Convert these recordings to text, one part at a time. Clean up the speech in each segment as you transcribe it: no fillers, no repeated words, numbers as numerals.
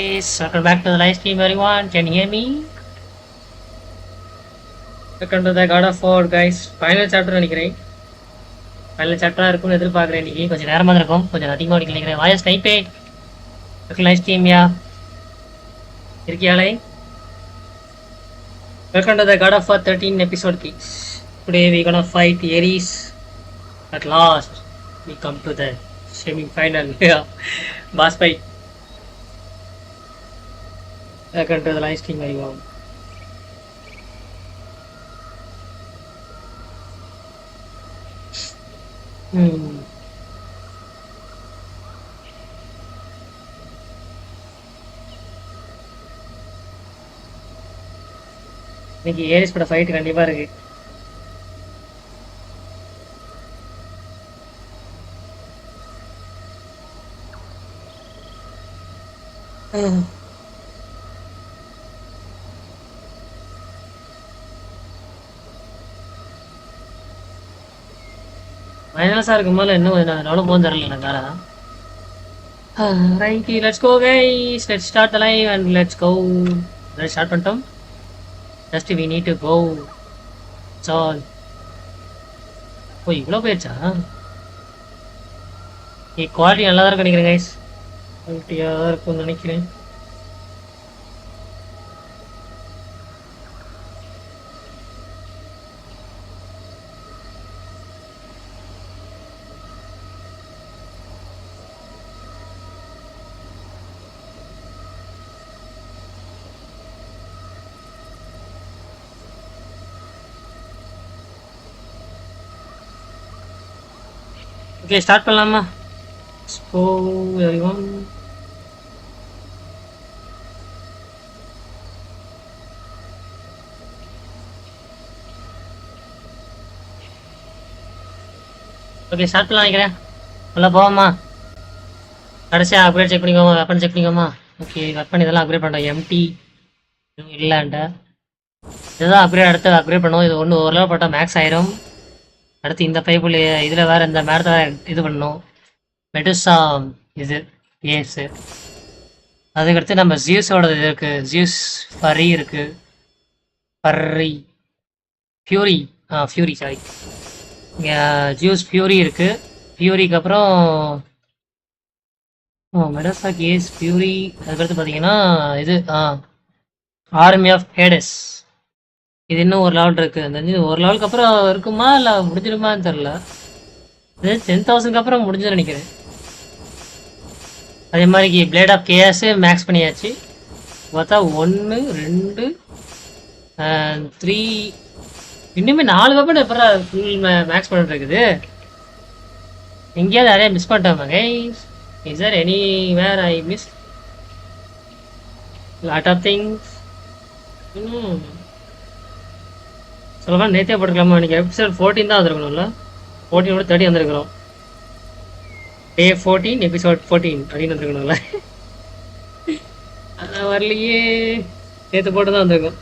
Guys, welcome back to the live stream, everyone. Can you hear me? Welcome to the God of War, guys. Final chapter நினைக்கிறேன். Final chapter இருக்கும்னு எதிர்பார்க்குறேன். இன்னைக்கு கொஞ்சம் நேரமா இருக்கும். கொஞ்சம் அதிகமாக நினைக்கிறேன். வாயா ஸ்னைப்பே. Welcome live stream, யா. இருக்கியாளே? Welcome to the God of War 13 episode, kids. Today we gonna fight Ares. At last, we come to the semi-final. Yeah, boss fight. Welcome to the live stream, everyone. இன்னைக்கு Ares கூட fight கண்டிப்பா இருக்கு. மைனஸா இருக்குமா இன்னும் நானும் போக தரல எனக்கு right let's go guys let's start the live and let's go start பண்ணிட்டோம். Just we need to go சால். ஓ இவ்வளோ போயிடுச்சா? குவாலிட்டி நல்லா தான் இருக்கும் நினைக்கிறேன் கைஸ். குவாலிட்டியாக தான் இருக்கும்னு நினைக்கிறேன். ஓகே ஸ்டார்ட் பண்ணலாமா? ஸோ எவ்ரிவன் ஓகே ஸ்டார்ட் பண்ணலாம் நினைக்கிறேன். நல்லா போவோமா? கடைசியாக அப்கிரேட் செக் பண்ணிக்கோமா? வெப்பன் செக் பண்ணிக்கோமா? ஓகே வெப்பன் இதெல்லாம் அப்கிரேட் பண்ணுறோம். எம்டி இல்லைன்ட்ட இதுதான் அப்கிரேட் அடுத்து அப்கிரேட் பண்ணுவோம். இது ஒன்று ஒரு லெவல் போட்டால் மேக்ஸ் ஆயிரும். அடுத்து இந்த பைப்புல இதில் வேறு இந்த மேடத்தை இது பண்ணணும். மெடுசா இது ஏஸு. அதுக்கடுத்து நம்ம ஜியூஸோட இது இருக்குது. ஜியூஸ் ஃபரி இருக்குது. ஃபர்ரி ஃபியூரி ஃபியூரி சாரி இங்கே ஜியூஸ் ஃபியூரி இருக்குது. ஃபியூரிக்கு அப்புறம் மெடசா கேஸ் ஃபியூரி. அதுக்கடுத்து பார்த்தீங்கன்னா இது ஆர்மி ஆஃப் ஹேடஸ். இது இன்னும் ஒரு லெவல் இருக்குது. அந்த ஒரு லெவலுக்கு அப்புறம் இருக்குமா இல்லை முடிஞ்சிருமான்னு தெரில. இது 10,000க்கு அப்புறம் முடிஞ்சுன்னு நினைக்கிறேன். அதே மாதிரி பிளேட் ஆஃப் கேஎஸ் மேக்ஸ் பண்ணியாச்சு. பார்த்தா 1 2 3 இன்னுமே 4 வெப்பன் எப்பறம் ஃபுல் மேக்ஸ் பண்ணிட்டு இருக்குது. எங்கேயாவது நிறைய மிஸ் பண்ணிட்டோமா guys? Is there any where I miss lot of things? சொல்லலாம் நேற்றே போட்டுக்கலாமா? இன்றைக்கி எபிசோட் 14 தான் வந்துருக்கணும்ல. 14 30 வந்திருக்கிறோம். டே 14 எபிசோட் 14 அப்படின்னு வந்துருக்கணும்ல. அதான் வரலையே. நேற்று போட்டு தான் வந்திருக்கோம்.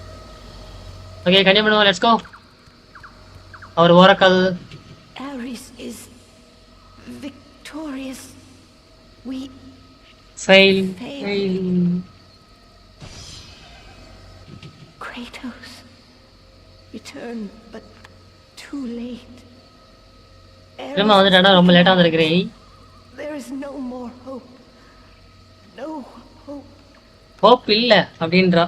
ஓகே கண்டிப்பாக பண்ணுவோம். Let's go. Our oracle Ares is victorious. We fail. Kratos return but too late. திரும்ப வந்துட்டானா? ரொம்ப லேட்டாக வந்திருக்கிறேன். There is no more hope. No hope. Hope இல்லை அப்படின்றா.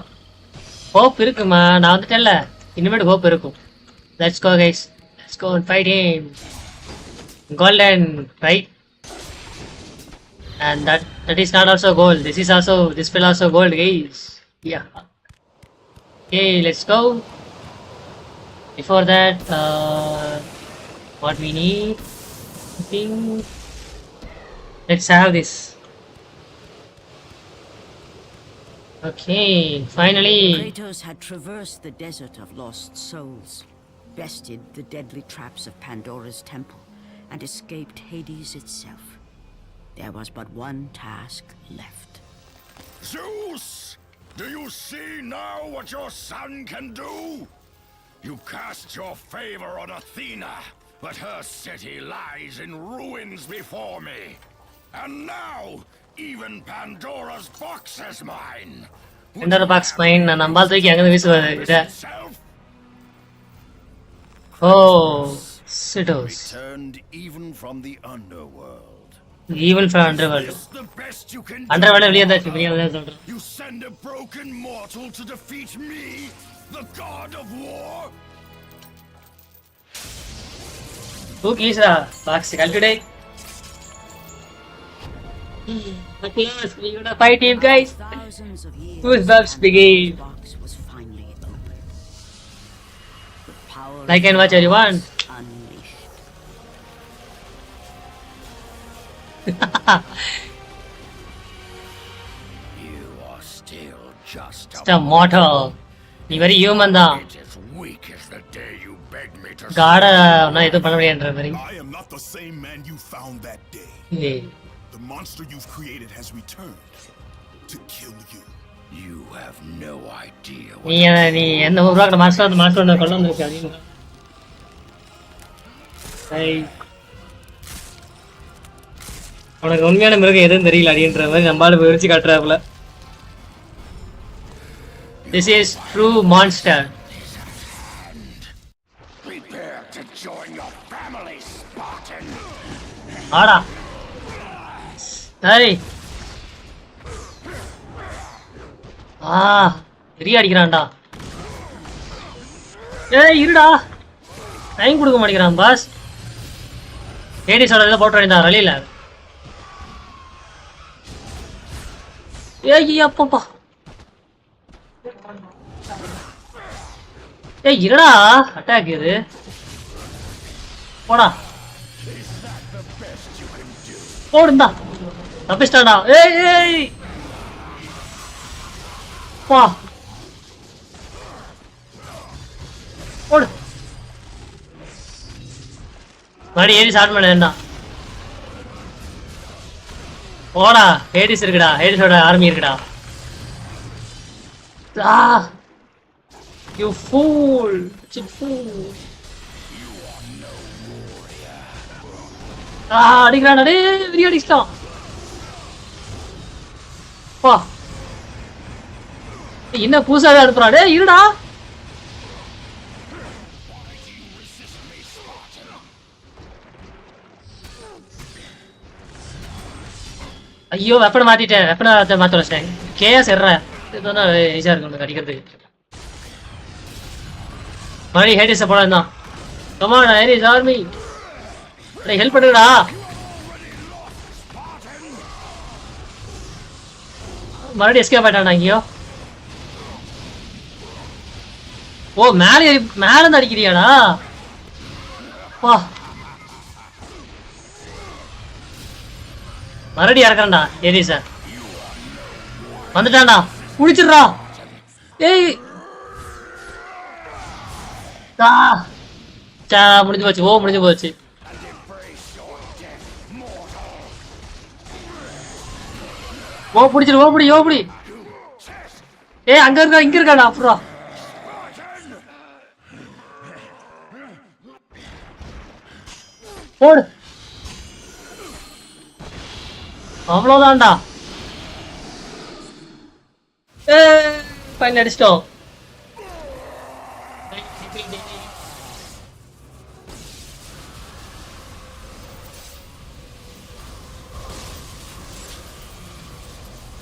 ஹோப் இருக்குமா? நான் வந்துட்டேன்ல, இனிமேட்டு ஹோப் இருக்கும். Let's go guys. Let's go and fight him. Golden right. And that is not also gold. This will also gold guys. Yeah. Okay, let's go. Before that, what we need, I think, let's have this. Okay, finally. Kratos had traversed the desert of lost souls, bested the deadly traps of Pandora's temple, and escaped Hades itself. There was but one task left. Zeus! Do you see now what your son can do? You cast your favor on Athena, but her city lies in ruins before me. And now, Even Pandora's box is mine. Pandora box mine. நான் நம்பால் தூக்கி அங்க வீசுவாரு இத. Oh, Kratos. Returned even from the underworld. Evil from underworld. The best you can Underworld வெளிய தான் வெளிய தான் சொல்றேன். You send a broken mortal to defeat me, the god of war. Who Kisra? Box today. Okay, we gonna fight him, guys. Thousands of years Who's Bob's begin? the box was finally opened. The power Like and watch everyone. unleashed. You are still just Just a mortal. நீ very human தான். It's as weak as the day you begged me to God நான் எதுவும் பண்ண முடியாதுன்ற மாதிரி. I am not the same man you found that day. ஏய், The monster you've created has returned to kill you. You have no idea நீ what நீ என்ன உருவாக்குற மாஸ்டர் கொள்ள வந்திருக்க அதிகமா. ஐய். உனக்கு உண்மையான மிருகம் எதுவும் தெரியல அப்படின்ற மாதிரி நம்மளால விரிச்சு காட்டுறாப்புல. This is true monster. prepare to join your family, Spartan. ஆடா. சரி. பெரிய அடிக்கிறான்டா. ஏய் இருடா. டைம் கொடுக்க மாட்டேங்கிறான் பாஸ். ஏடிஸோட இதை போட்டு வேண்டியதா வழியில. ஏய் அப்பப்பா. ஏய் இருடா. அட்டாக் இது. போடா. போடுந்தா. தப்பிச்சிட்டான்டா. ஏய் ஏய். வா. போடு. மறுபடியும் ஏடி ஸ்டார்ட் பண்ண வேண்டாம். போடா. ஹேடிஸ் இருக்குடா. ஹேடிஸோட ஆர்மி இருக்குடா. You fool. You fool. அடிக்கிறான். அடே விரி அடிச்சிட்டான். வா. என்ன புதுசாவே அனுப்புறான். டேய் இருடா. ஐயோ வெப்பனை மாத்திட்டேன். வெப்பனை மாத்த வச்சிட்டேன். கேஎஸ் எர்றேன். இதுதான் ஈஸியா இருக்கும் உனக்கு அடிக்கிறதுக்கு. மறுபடியும் ஹேடிஸை போட தான். Come on Hades army. ஹெல்ப் பண்ணுடா. மறுபடியும் எஸ்கேப் ஆயிட்டான்டா இங்கேயோ. ஓ மேலே இருந்து அடிக்கிறியாடா. வா. மறுபடியும் இறக்குறேன்டா ஏரிஸ. வந்துட்டான்டா. குடிச்சிடுறா. ஏய் முடிஞ்சு போச்சு. ஓ முடிஞ்சு போச்சு. ஓ பிடிச்சிரு. ஓ பிடி. ஓ பிடி. ஏய் அங்க இருக்கா. இங்க இருக்காடா. அப்புறம் போடு. அவ்வளவுதான்டா. ஃபைனல் அடிச்சிட்டோம்.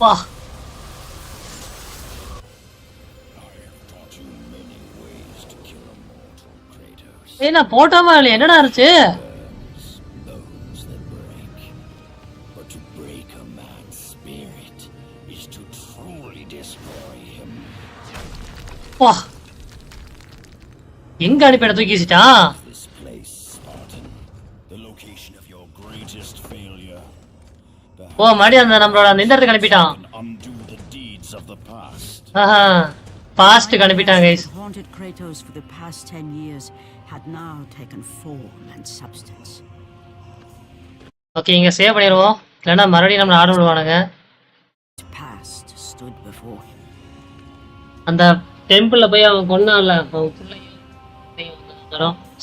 வா. ஏன்னா போட்டோமா இல்லை. என்னடா இருந்துச்சு. bones that break? But to break a man's spirit is to truly destroy him. வா. எங்க அனுப்பி தூக்கி வச்சுட்டான். This place, Spartan, the location of your greatest failure. ஓ மறுபடியும் அந்த நம்மளோட அந்த இந்த இடத்துக்கு அனுப்பிட்டான். Undo the deeds of the past. பாஸ்ட்டுக்கு அனுப்பிட்டான் guys. Haunted Kratos for the past 10 years had now taken form and substance. Okay இங்க சேவ் பண்ணிடுவோம். இல்லைன்னா மறுபடியும் நம்மளை ஆட விடுவானுங்க. Past stood before him. அந்த டெம்பிள்ல போய் அவன் கொண்டான்ல. அவன் பிள்ளையும்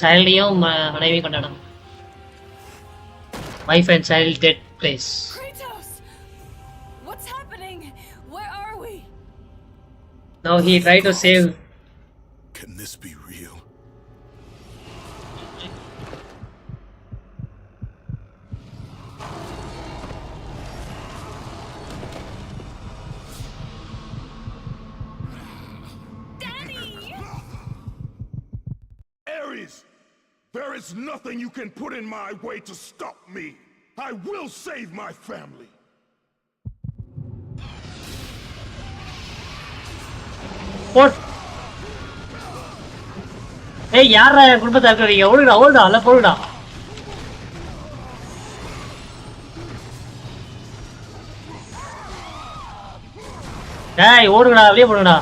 சைல்டையும் மனைவியும் கொண்டாடும். Wife and child dead place. Kratos! Now he tried to save. Can this be real? Ares, there is nothing you can put in my way to stop me. I will save my family. Boat. ஏய் யாரா என் குடும்பத்தை இருக்கிறீங்க? ஓடுடா ஓடுடா அல்ல போடுடா. டேய் ஓடுங்கடா வெளியே போடுங்கடா.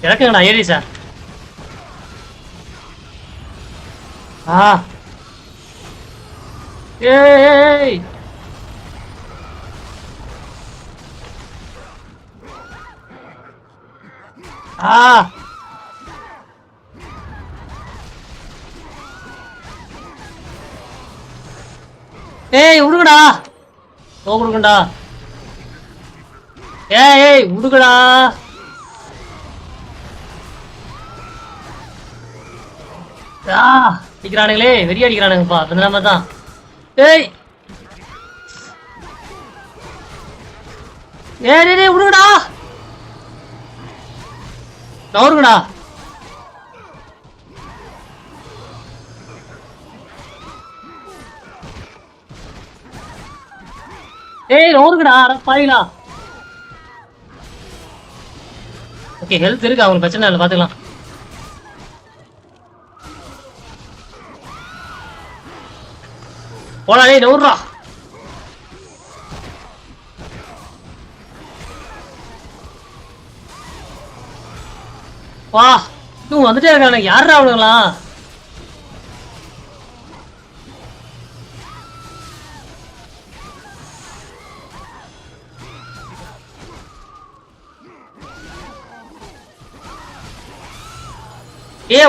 இறக்குங்கடா ஏரிஸா. ஏய் ஏய் விடுங்கடா. ஓ கொடுக்கண்டா. ஏய் விடுங்கடா. அடிக்கிறானுங்களே வெறி அடிக்கிறானுங்கப்பா. அந்த நிலைமை தான். ஏய் ஏய் விடுங்கடா. நவருங்கடா. ஏய் நவருங்கடா. பாருங்களா. ஓகே ஹெல்த் இருக்கு அவங்களுக்கு பிரச்சனை இல்லை பாத்துக்கலாம். போடா டேய் நவுறா. வா இன்னும் வந்துட்டே இருக்கானு. யாரா அவனுங்களா?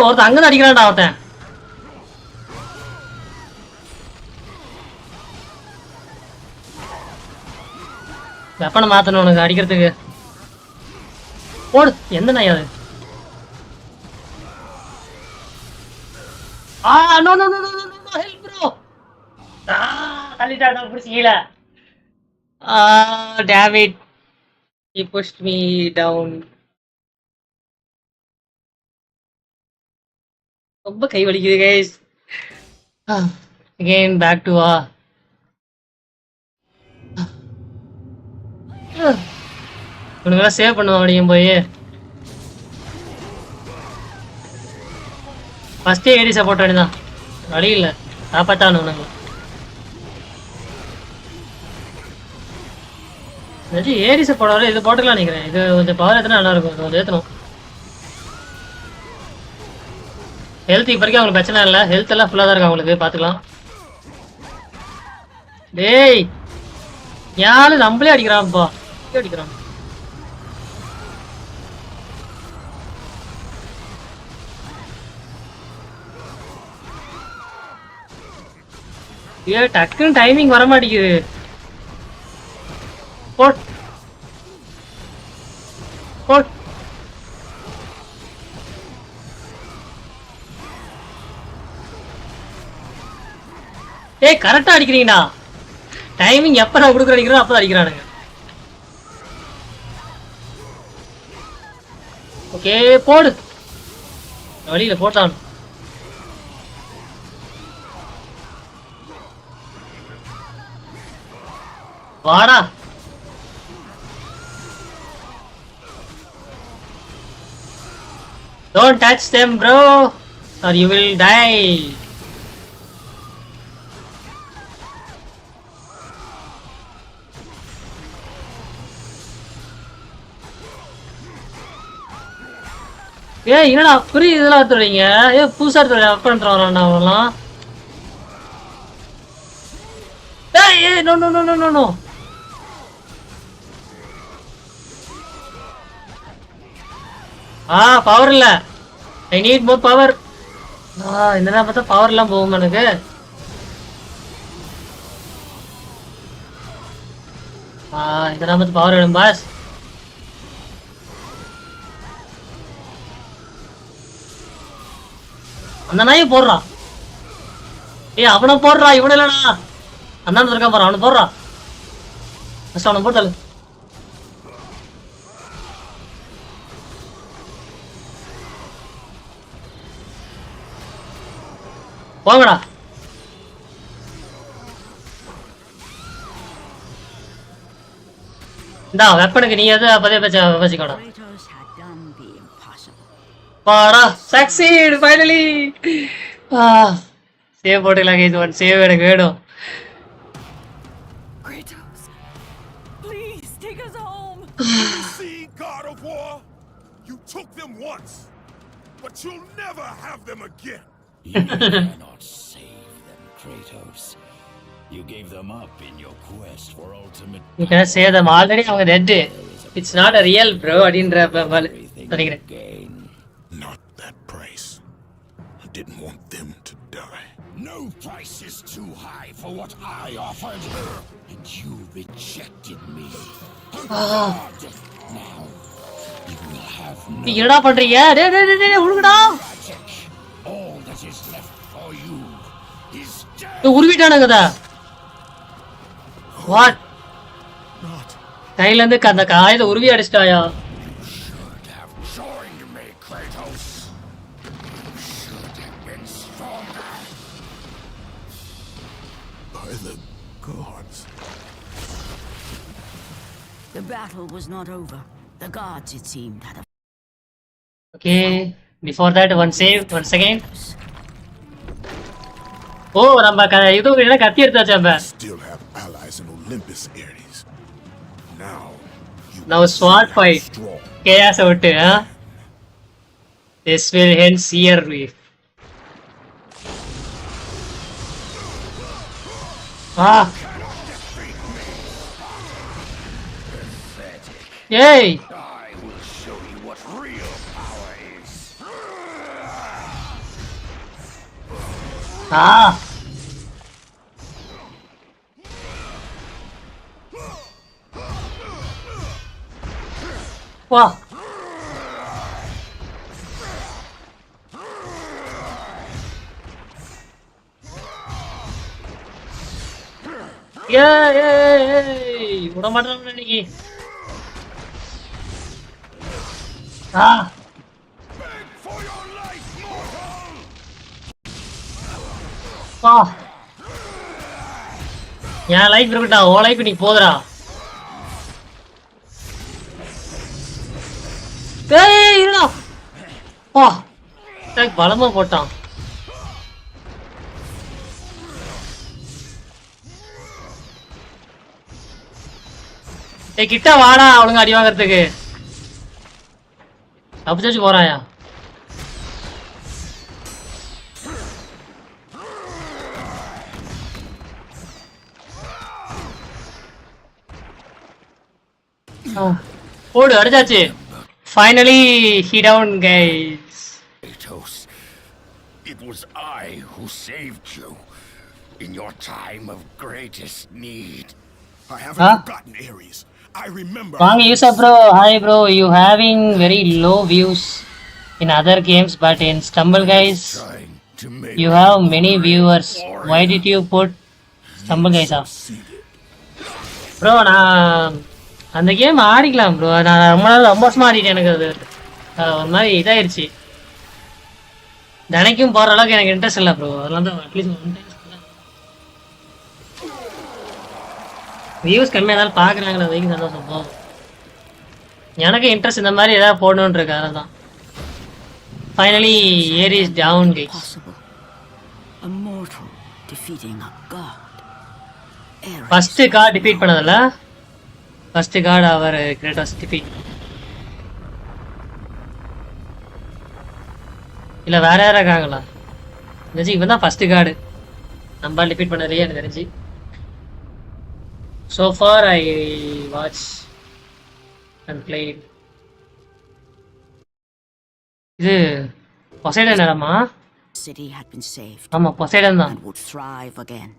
ஒருத்தன் அங்கதான் அடிக்கிறான்டா ஒருத்தன். வெப்பனை மாத்தணும் உனக்கு அடிக்கிறதுக்கு. போடு. எந்த நாய் அது? No no no no no help bro. தள்ளிட்டாடா புடிச்சீல. Damn it. He pushed me down. ரொம்ப கை வலிக்குது guys. Again back to உனக்கெல்லாம் சேவ் பண்ணுவோம் அப்படியும் போய் ஃபர்ஸ்டே ஏரிஸை போட்ட வேண்டியதான். வழி இல்லை காப்பாற்றானு உனக்கு. ஏரிஸை போட இது போட்டுக்கலாம் நினைக்கிறேன். இது கொஞ்சம் பவர் ஏற்றினா நல்லா இருக்கும். கொஞ்சம் ஏற்றணும். ஹெல்த் இப்போ வரைக்கும் அவங்களுக்கு பிரச்சனை இல்லை. ஹெல்த் எல்லாம் ஃபுல்லாக தான் இருக்கும் அவங்களுக்கு. பார்த்துக்கலாம். டேய் யாரு நம்மளே அடிக்கிறான்ப்பா. அடிக்கிறான். டக்குன்னு டைமிங் வர மாட்டேங்குது. Boat boat. ஏய் கரெக்டா அடிக்கிறீங்கடா. டைமிங் எப்ப நான் கொடுக்குற அடிக்கிறோம் அப்பதான் அடிக்கிறானுங்க. ஓகே போடு. வழியில போட்டான். வாடா. Don't touch them bro or you will die. என்னடா புரிய இதெல்லாம் எடுத்துறீங்க? புதுசா எடுத்துறேன் அவங்கலாம். No no no no no no. Power இல்ல. I need more power. இந்த பார்த்தா பவர் எல்லாம் போகும் எனக்கு. இதெல்லாம் பார்த்து பவர் வேணும் பாஸ். அந்த நாயை போடுறான். அவனை போடுறா, இவனை இல்லடா. அந்த இருக்கான் பாரு, அவனை போடுறான். ஃபர்ஸ்ட் அவனை போட்டாலு. போங்கடா. இந்தா வெப்பனுக்கு நீ எது பதே வச்சுக்கோடா. Kratos had done the impossible. வாடா, சக்சீட் ஃபைனலி. சேவ் போட்டுக்கலாம் கைஸ், ஒன் சேவ் எனக்கு வேணும். Kratos, please take us home. See, God of War? You took them once, but you'll never have them again. You cannot save them, Kratos. You gave them up in your quest for ultimate You cannot say them already அவங்க dead. It's not a real bro அப்படின்ற நினைக்கிறேன். gain. Not that price. I didn't want them to die. No price is too high for what I offered, and you rejected me. God, now you will have நீ no என்னடா பண்றீங்க? டேய் உருகுடா. magic. All that is left for you is death. உருவிட்டானுங்கடா. What? Not. கையில இருந்து அந்த காயத்தை உருவி அடிச்சிட்டாயா? Should have joined me, Kratos. Should have been stronger. By the gods. The battle was not over. The gods, it seemed, had a Okay, before that one save, one second. ஓ நம்ம இது என்ன கத்தி எடுத்தாச்சு நம்ம. Still have allies in Olympus, Ares. Now sword fight. Strong. Chaos out, huh? This will hence here with. Yay! I will show you what real power is. Wow. Yay! விட மாட்டேன் இன்னைக்கு. Beg for your life, mortal! என் life இருக்கட்டா, oh life நீ போதுடா. ஏய் இருடா. பலமா போட்டான். கிட்ட வாடா, அவனுங்க அடி வாங்கறதுக்கு. தப்பிச்சு போறாயா? போடு, அடிச்சாச்சு. Finally, he down, guys. Kratos, it was I who saved you in your time of greatest need. I haven't forgotten Ares. I remember. Wrong user, bro. Hi, bro. You having very low views in other games, but in Stumble, guys, Trying to make you have many viewers. Why did you put Stumble, guys, off? Bro, நான் அந்த game ஆடிக்கலாம் bro. நான் ரொம்ப வருஷமா ஆடிட்டேன். எனக்கு அது ஒரு மாதிரி இதாயிருச்சு. தினைக்கும் போகிற அளவுக்கு எனக்கு இன்ட்ரெஸ்ட் இல்லை ப்ரோ. அதெல்லாம் தான் அட்லீஸ்ட் ஒன் டைம் வியூஸ் கம்மியாக இருந்தாலும் பார்க்குறாங்களே, வைங்க சந்தோஷம் போ. எனக்கு இன்ட்ரெஸ்ட் இந்த மாதிரி ஏதாவது போடணுன்னு இருக்கு. அதனால தான் finally Ares is down guys. possible. A mortal defeating a god. Ares. First card defeat பண்ணதில்ல. ஃபர்ஸ்ட் கார்டு அவர் கிரேட்டோஸ் டிஃபீட். இல்லை வேற யாரும் இருக்காங்களா? தெரிஞ்சு இவன் தான் ஃபர்ஸ்ட் கார்டு நம்ம டிஃபீட் பண்ணதுலையே எனக்கு தெரிஞ்சு. So far I watched and played. இது பொசைடன் இடமா? City had been saved ஆமா பொசைடன் தான். and would thrive again.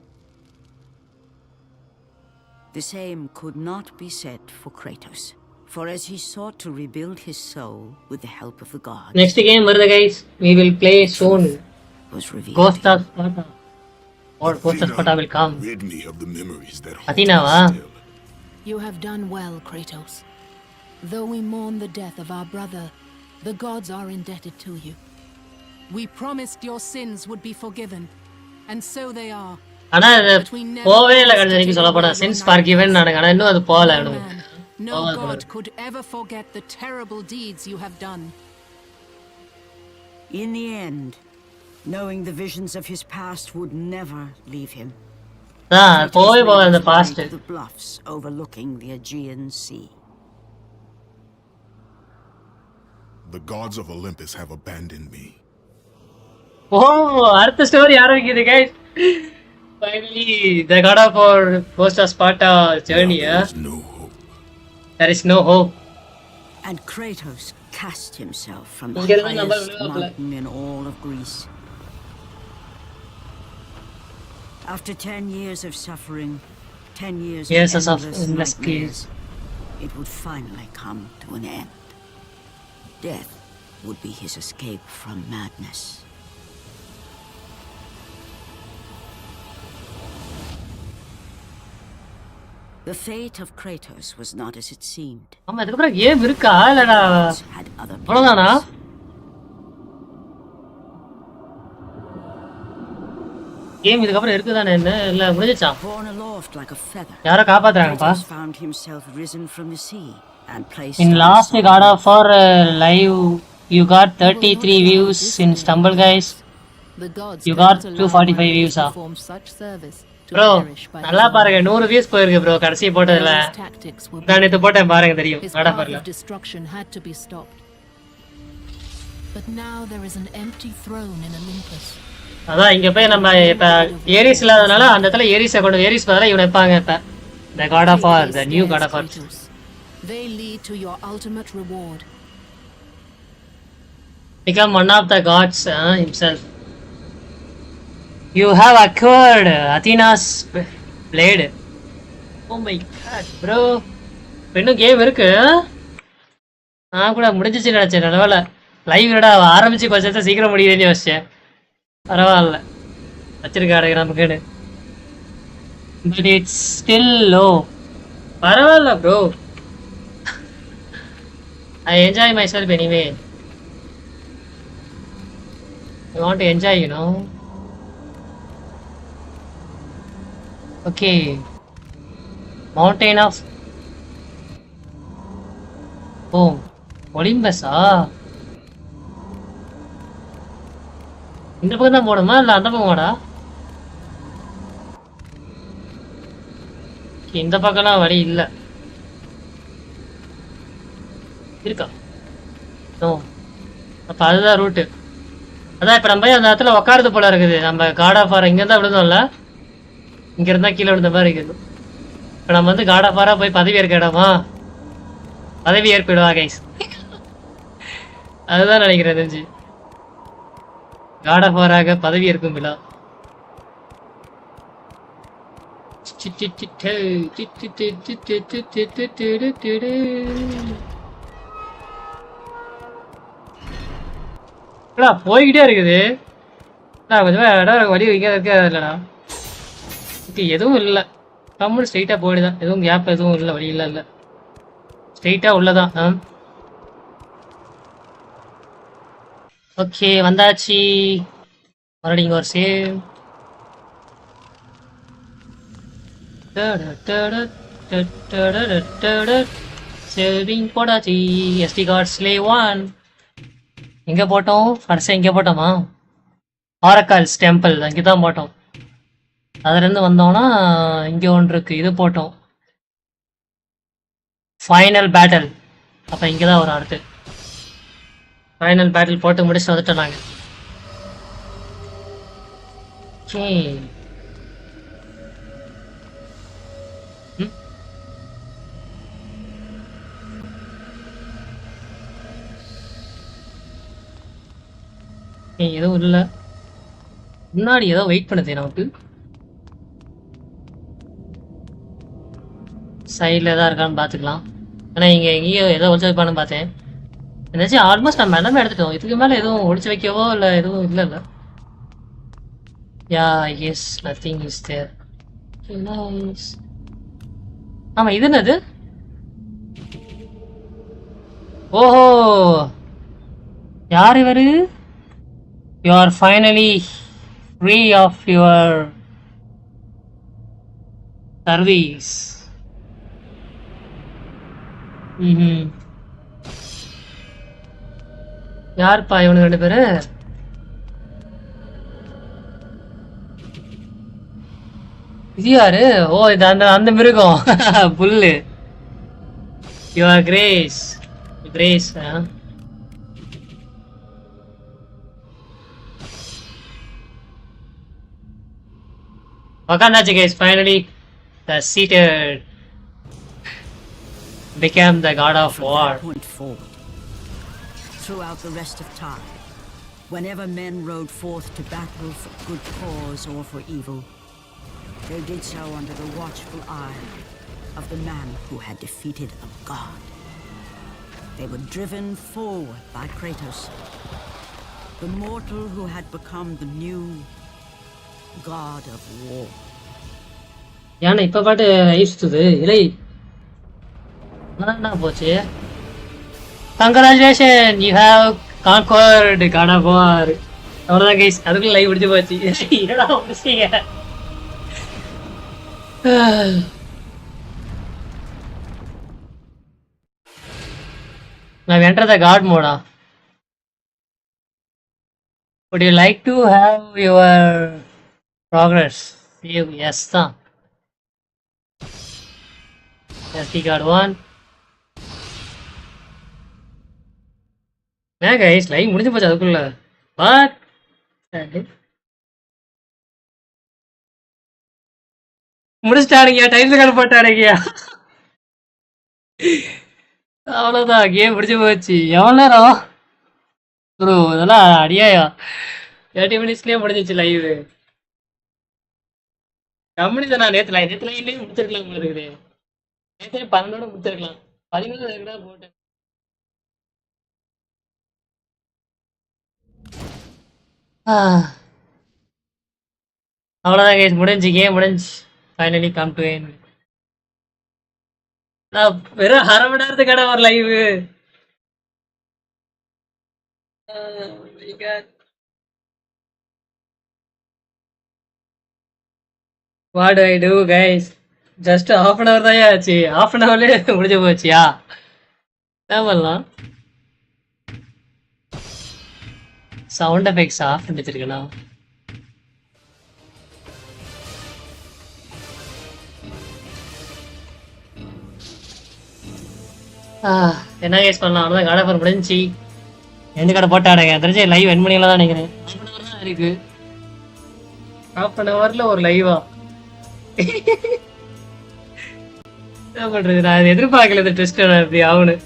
The same could not be said for Kratos. For as he sought to rebuild his soul with the help of the gods, Next game வருது guys. We will play soon. was revealed. Ghost of Sparta. Or Ghost of Sparta will come. Rid me of the memories that haunt Athena, me huh? still. You have done well, Kratos. Though we mourn the death of our brother, the gods are indebted to you. We promised your sins would be forgiven, and so they are. ஆனா போவே இல்லை கடைசி எனக்கு சொல்ல போனா since ஃபார்கிவன் நானுங்க ஆனா இன்னும் அது போகல No god could ever forget the terrible deeds you have done. In the end, knowing the visions of his past would never leave him, போவே போகாது அந்த past the bluffs overlooking the Aegean Sea. The gods of Olympus have abandoned me. ஓ அடுத்த story ஆரம்பிக்குது guys. Finally, the god of our Ghost of Sparta journey. There is no hope. There is no hope. And Kratos cast himself from the Inga irundha highest number mountain in all of Greece. After 10 years of suffering, 10 years Yes, of endless endless nightmares, it would finally come to an end. Death would be his escape from madness. The fate of Kratos was not as it seemed. ஆமா இதுக்கு அப்புறம் game இருக்கா இல்லடா Gods had other அவ்வளவுதானா plans. Game இதுக்கு அப்புறம் இருக்குதானே என்ன இல்ல முடிஞ்சிச்சா Borne aloft like a feather, யாரோ காப்பாத்துறாங்கப்பா Kratos found himself risen from the sea and placed in on last solid god of our live you got 33 views in stumble guys. The gods You cannot got allow 245 one who views, ah. performs such service to bro perish by நல்லா his own பாருங்க 100 views போயிருக்கு bro கடைசி போட்டதுல His tactics were நான் நேத்து போட்டேன் பாருங்க தெரியும் His வாடா path பாருங்க of destruction had to be stopped. But now there is an empty throne in Olympus. அதான் இங்க போய் நம்ம இப்ப ஏரிஸ் இல்லாதனால அந்த இடத்துல ஏரிஸை கொண்டு ஏரிஸ் பதிலா இவனை வைப்பாங்க இப்ப the god of war the new god of war Kratos. They lead to your ultimate reward. become one of the gods himself. You have acquired Athena's blade. Oh my god bro இன்னும் game இருக்கு நான் கூட முடிஞ்சிச்சு நினைச்சேன் நல்லவேளை லைவ்லடா ஆரம்பிச்சு கொஞ்சம் சீக்கிரம் முடியுதுன்னு யோசிச்சேன் பரவாயில்ல வச்சிருக்காரு நமக்குன்னு பட் இட்ஸ் ஸ்டில் லோ பரவாயில்ல bro I enjoy myself anyway. I want to enjoy, you know. Okay. Mountain of... Oh. Olympus, இந்த பக்கம் தான் போகணுமா இல்லை அந்த பக்கம் வாடா இந்த பக்கம்லாம் வழி இல்லை இருக்கா ஓ அப்போ அதுதான் ரூட்டு அதான் இப்போ நம்ம அந்த இடத்துல உக்காரது போல இருக்குது நம்ம காட் ஆஃப் வார் இங்கே தான் விழுந்தோம்ல இங்கே இருந்தால் கீழே விழுந்த மாதிரி இருக்குது இப்போ நம்ம வந்து காட் ஆஃப் வாராக போய் பதவி ஏற்க இடமா பதவி ஏற்பிடுவா கைஸ் அதுதான் நினைக்கிறேன் தெரிஞ்சு காட் ஆஃப் வாராக பதவி ஏற்கும் விழா போய்கிட்டே இருக்குது கொஞ்சம் இடம் வழி வைக்க இருக்காது இல்லைடா எதுவும் இல்லை கம்முன்னு ஸ்ட்ரெயிட்டாக போயிடுதான் எதுவும் கேப் எதுவும் இல்லை வழி இல்லை இல்லை ஸ்ட்ரெயிட்டாக உள்ளதான் ஓகே வந்தாச்சு மறுபடியும் இங்கே ஒரு சேவ் சேவிங் போடாச்சு எஸ்டி கார்ட் ஸ்லே 1 எங்கே போட்டோம் கடைசியாக இங்கே போட்டோமா ஆரக்கால்ஸ் டெம்பிள் அங்கே தான் போட்டோம் அதுலேருந்து வந்தோம்னா இங்கே ஒன்று இருக்குது இது போட்டோம் ஃபைனல் பேட்டில் அப்போ இங்கே தான் வரும் அடுத்து ஃபைனல் பேட்டில் போட்டு முடிச்சுட்டு வந்துட்டோம் நாங்கள் எதுவும் இல்லை முன்னாடி ஏதோ வெயிட் பண்ணுது நமக்கு சைடில் எதாவது இருக்கான்னு பார்த்துக்கலாம். ஏன்னா இங்கே எங்கேயோ ஏதோ ஒழிச்சு வைப்பான்னு பார்த்தேன். என்னாச்சும் ஆல்மோஸ்ட் நம்ம எல்லாமே எடுத்துட்டோம். இதுக்கு மேலே எதுவும் ஒழிச்சு வைக்கவோ இல்லை எதுவும் இல்லை. Yeah yes nothing is there. ஆமாம் இது என்னது? ஓஹோ யார் இவரு? You are finally free of your service. யாருப்பா இவனுக்கு 2 பேரு? இது யாரு? ஓ இது அந்த அந்த மிருகம் புல்லு. Your grace grace. உக்காந்தாச்சு guys. Finally the seated became the god of war. Went forward. Throughout the rest of time, whenever men rode forth to battle for good cause or for evil, they did so under the watchful eye of the man who had defeated a god. They were driven forward by Kratos, the mortal who had become the new god of war. ஏன்னா இப்ப பாட்டு ஐசுது இலை என்ன போச்சு? Congratulation, you have conquered God of War. அவ்வளோதான் guys, அதுக்குள்ள live முடிஞ்சு போச்சு. என்னடா முடிச்சீங்க? Now enter the god mode. Would you like to have your progress? Yes, sir. SD card 1. Yeah guys, live முடிஞ்சு போச்சு அதுக்குள்ள. But முடிச்சிட்டாருங்க, டைட்டில் கார்டு போட்டாருங்க. அவ்வளோதான், கேம் முடிஞ்சு போச்சு. எவ்வளோ நேரம் ப்ரோ? இதெல்லாம் அடியாயா 30 மினிட்ஸ்லேயே முடிஞ்சிச்சு லைவ். கம்பெனி தான். நான் நேற்று லைவ்லேயே முடிச்சிருக்கலாம் போல இருக்குது. நேற்று 12 முடிச்சிருக்கலாம். 13 போட்டேன். அவ்வளோதான் கேஸ், முடிஞ்சு கேம் முடிஞ்சு. Finally come to end. நான் வெறும் 1/2 மணி நேரத்துக்கான ஒரு live. What I do guys? Just 1/2 hour தான் ஆச்சு. 1/2 hourலேயே முடிஞ்சு போச்சியா? என்ன பண்ணலாம்? சவுண்ட் எஃபெக்ட்ஸ் ஆஃப் பண்ணி வச்சிருக்கேனா? என்ன கேஸ் பண்ணலாம்? அவ்வளோதான், கடை பேர் முடிஞ்சு. எந்த கடை போட்டாடுங்க தெரிஞ்சு லைவ் என் மணியில் தான் நினைக்கிறேன். 1/2 hour தான் இருக்கு. 1/2 hourல ஒரு லைவா? என்ன பண்றது? நான் எதிர்பார்க்கல இந்த டெஸ்ட் அப்படி ஆகணும்.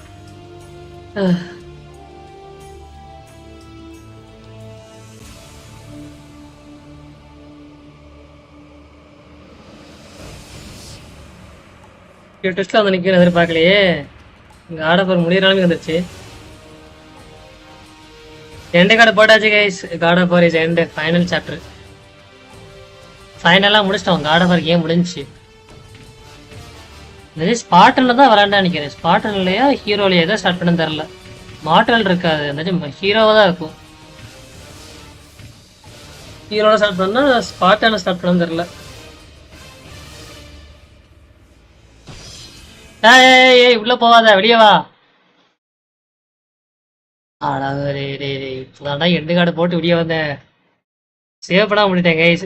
டெஸ்ட்ல வந்து நிற்கணும் எதிர்பார்க்கலையே. இங்கே ஆடப்போர் முடியறாலும் வந்துருச்சு. எந்த கார்டு போட்டாச்சு guys. God of War is end, final chapter. ஃபைனலாக முடிச்சிட்டோம். காட் ஆஃப் வார் கேம் முடிஞ்சிச்சு. இந்த ஸ்பாட்டனில் தான் விளாண்டா நினைக்கிறேன். ஸ்பாட்டன்லையா ஹீரோலையா எதாவது ஸ்டார்ட் பண்ண தெரில. மாட்டல் இருக்காது, அந்த ஹீரோவாக தான் இருக்கும். ஹீரோவில் ஸ்டார்ட் பண்ணால் ஸ்பாட்டனில் ஸ்டார்ட் பண்ண தெரில. ஏய் உள்ள போவாத, வெளியே வா. இப்போதான்டா எண்டு கார்டு போட்டு வெளியே வந்தேன். சேவ் பண்ண முடிட்டேன் கைஸ்.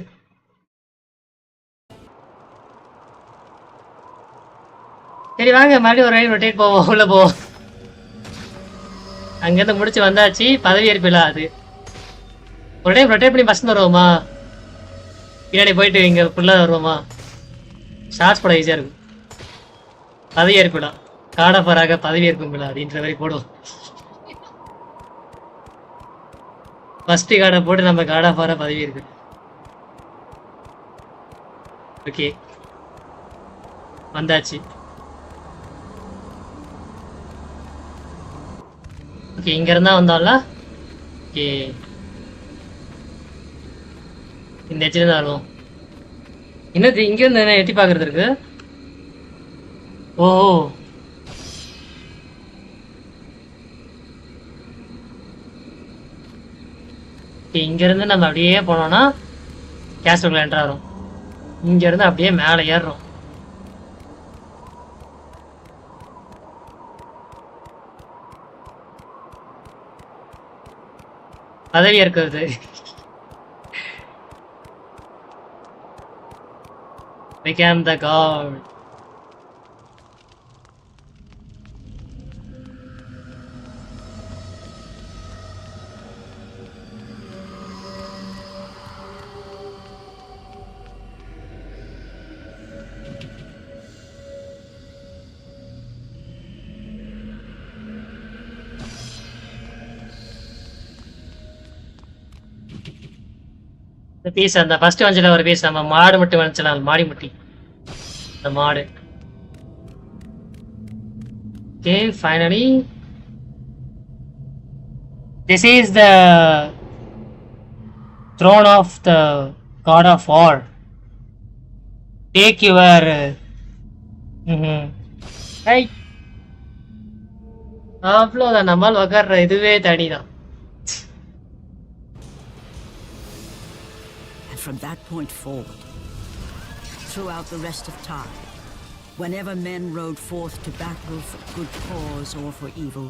சரி வாங்க மறுபடியும் ஒரு ரைட் ரொட்டேட் போவோம். உள்ள போவோம். அங்கேருந்து முடிச்சு வந்தாச்சு. பதவி ஏற்பில்ல அது ஒரு டைம் ரொட்டேட் பண்ணி பசங்க வருவோமா? பின்னாடி போயிட்டு இங்கே ஃபுல்லாக வருவோமா? ஷார்ட்ஸ் போட ஈஸியாக இருக்கும். பதவி ஏற்பிடலாம். காடப்பராக பதவி ஏற்குங்களா அப்படின்ற மாதிரி போடுவோம். ஃபர்ஸ்ட் கார்டை போட்டு நம்ம காடாஃபாரா பதவி இருக்கு. ஓகே வந்தாச்சு. ஓகே இங்க இருந்தா வந்தோம்ல. ஓகே இந்த எட்ஜில் தான் வருவோம். என்னது இங்க இருந்து என்ன எட்டி பாக்குறது இருக்கு? ஓ இங்க இருந்து நம்ம அப்படியே போனோம்னா கேஸ்டுக்குள்ள என்டர் ஆகிறோம். இங்க இருந்து அப்படியே மேலே ஏறுறோம். பதவி இருக்கிறது. Became the god. இந்த பீஸ் அந்த ஃபர்ஸ்ட் வஞ்சில ஒரு பீஸ் நம்ம மாடு முட்டி வந்துச்சலாம், மாடி முட்டி the mod. Okay, finally this is the throne of the god of war. Take your right. அவ்வளோதான், நம்மால் உக்கார்ற இதுவே தனிதான். And from that point forward, throughout the rest of time, whenever men rode forth to battle for good cause or for evil,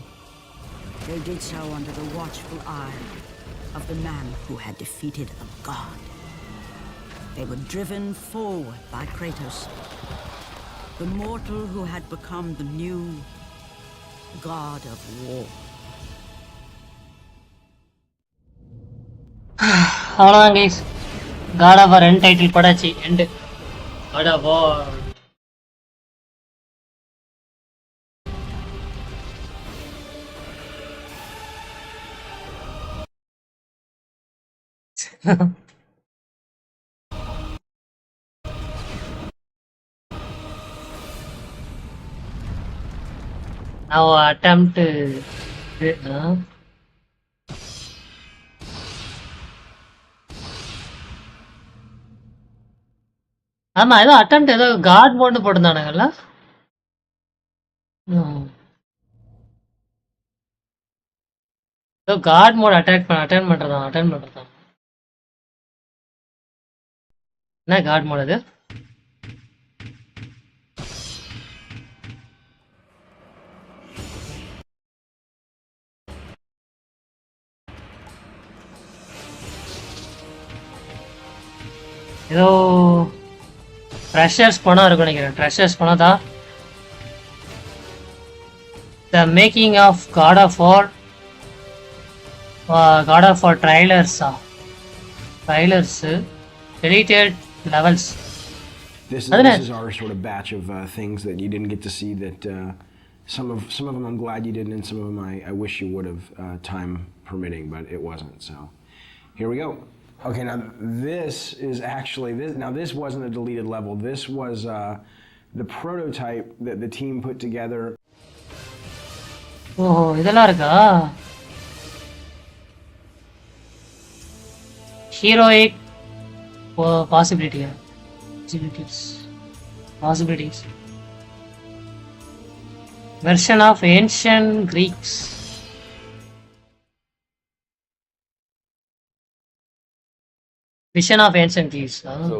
they did so under the watchful eye of the man who had defeated a god. They were driven forward by Kratos, the mortal who had become the new god of war. அவ்வளோதான் guys, God of War end title படாச்சு. End God of War. Now attempt ஆமா ஏதோ attempt ஏதோ God மோட்னு போட்டிருந்தானுங்கல்ல. ஏதோ God mode attend பண்றதான். என்ன God mode அது? ஏதோ treasures பணம் இருக்கும் நினைக்கிறேன். ட்ரெஷர்ஸ் பணம் தான். The making of God of War ட்ரைலர்ஸா? Trailers deleted levels. This is our sort of batch of things that you didn't get to see. That some of them I'm glad you didn't, and some of them I wish you would have, time permitting, but it wasn't. So here we go. Okay, now this is actually this. Now this wasn't a deleted level. This was the prototype that the team put together. Oh, இதெல்லாம் இருக்கா? Heroic possibilities. Version of ancient Greeks. Vision of ancient Greeks. So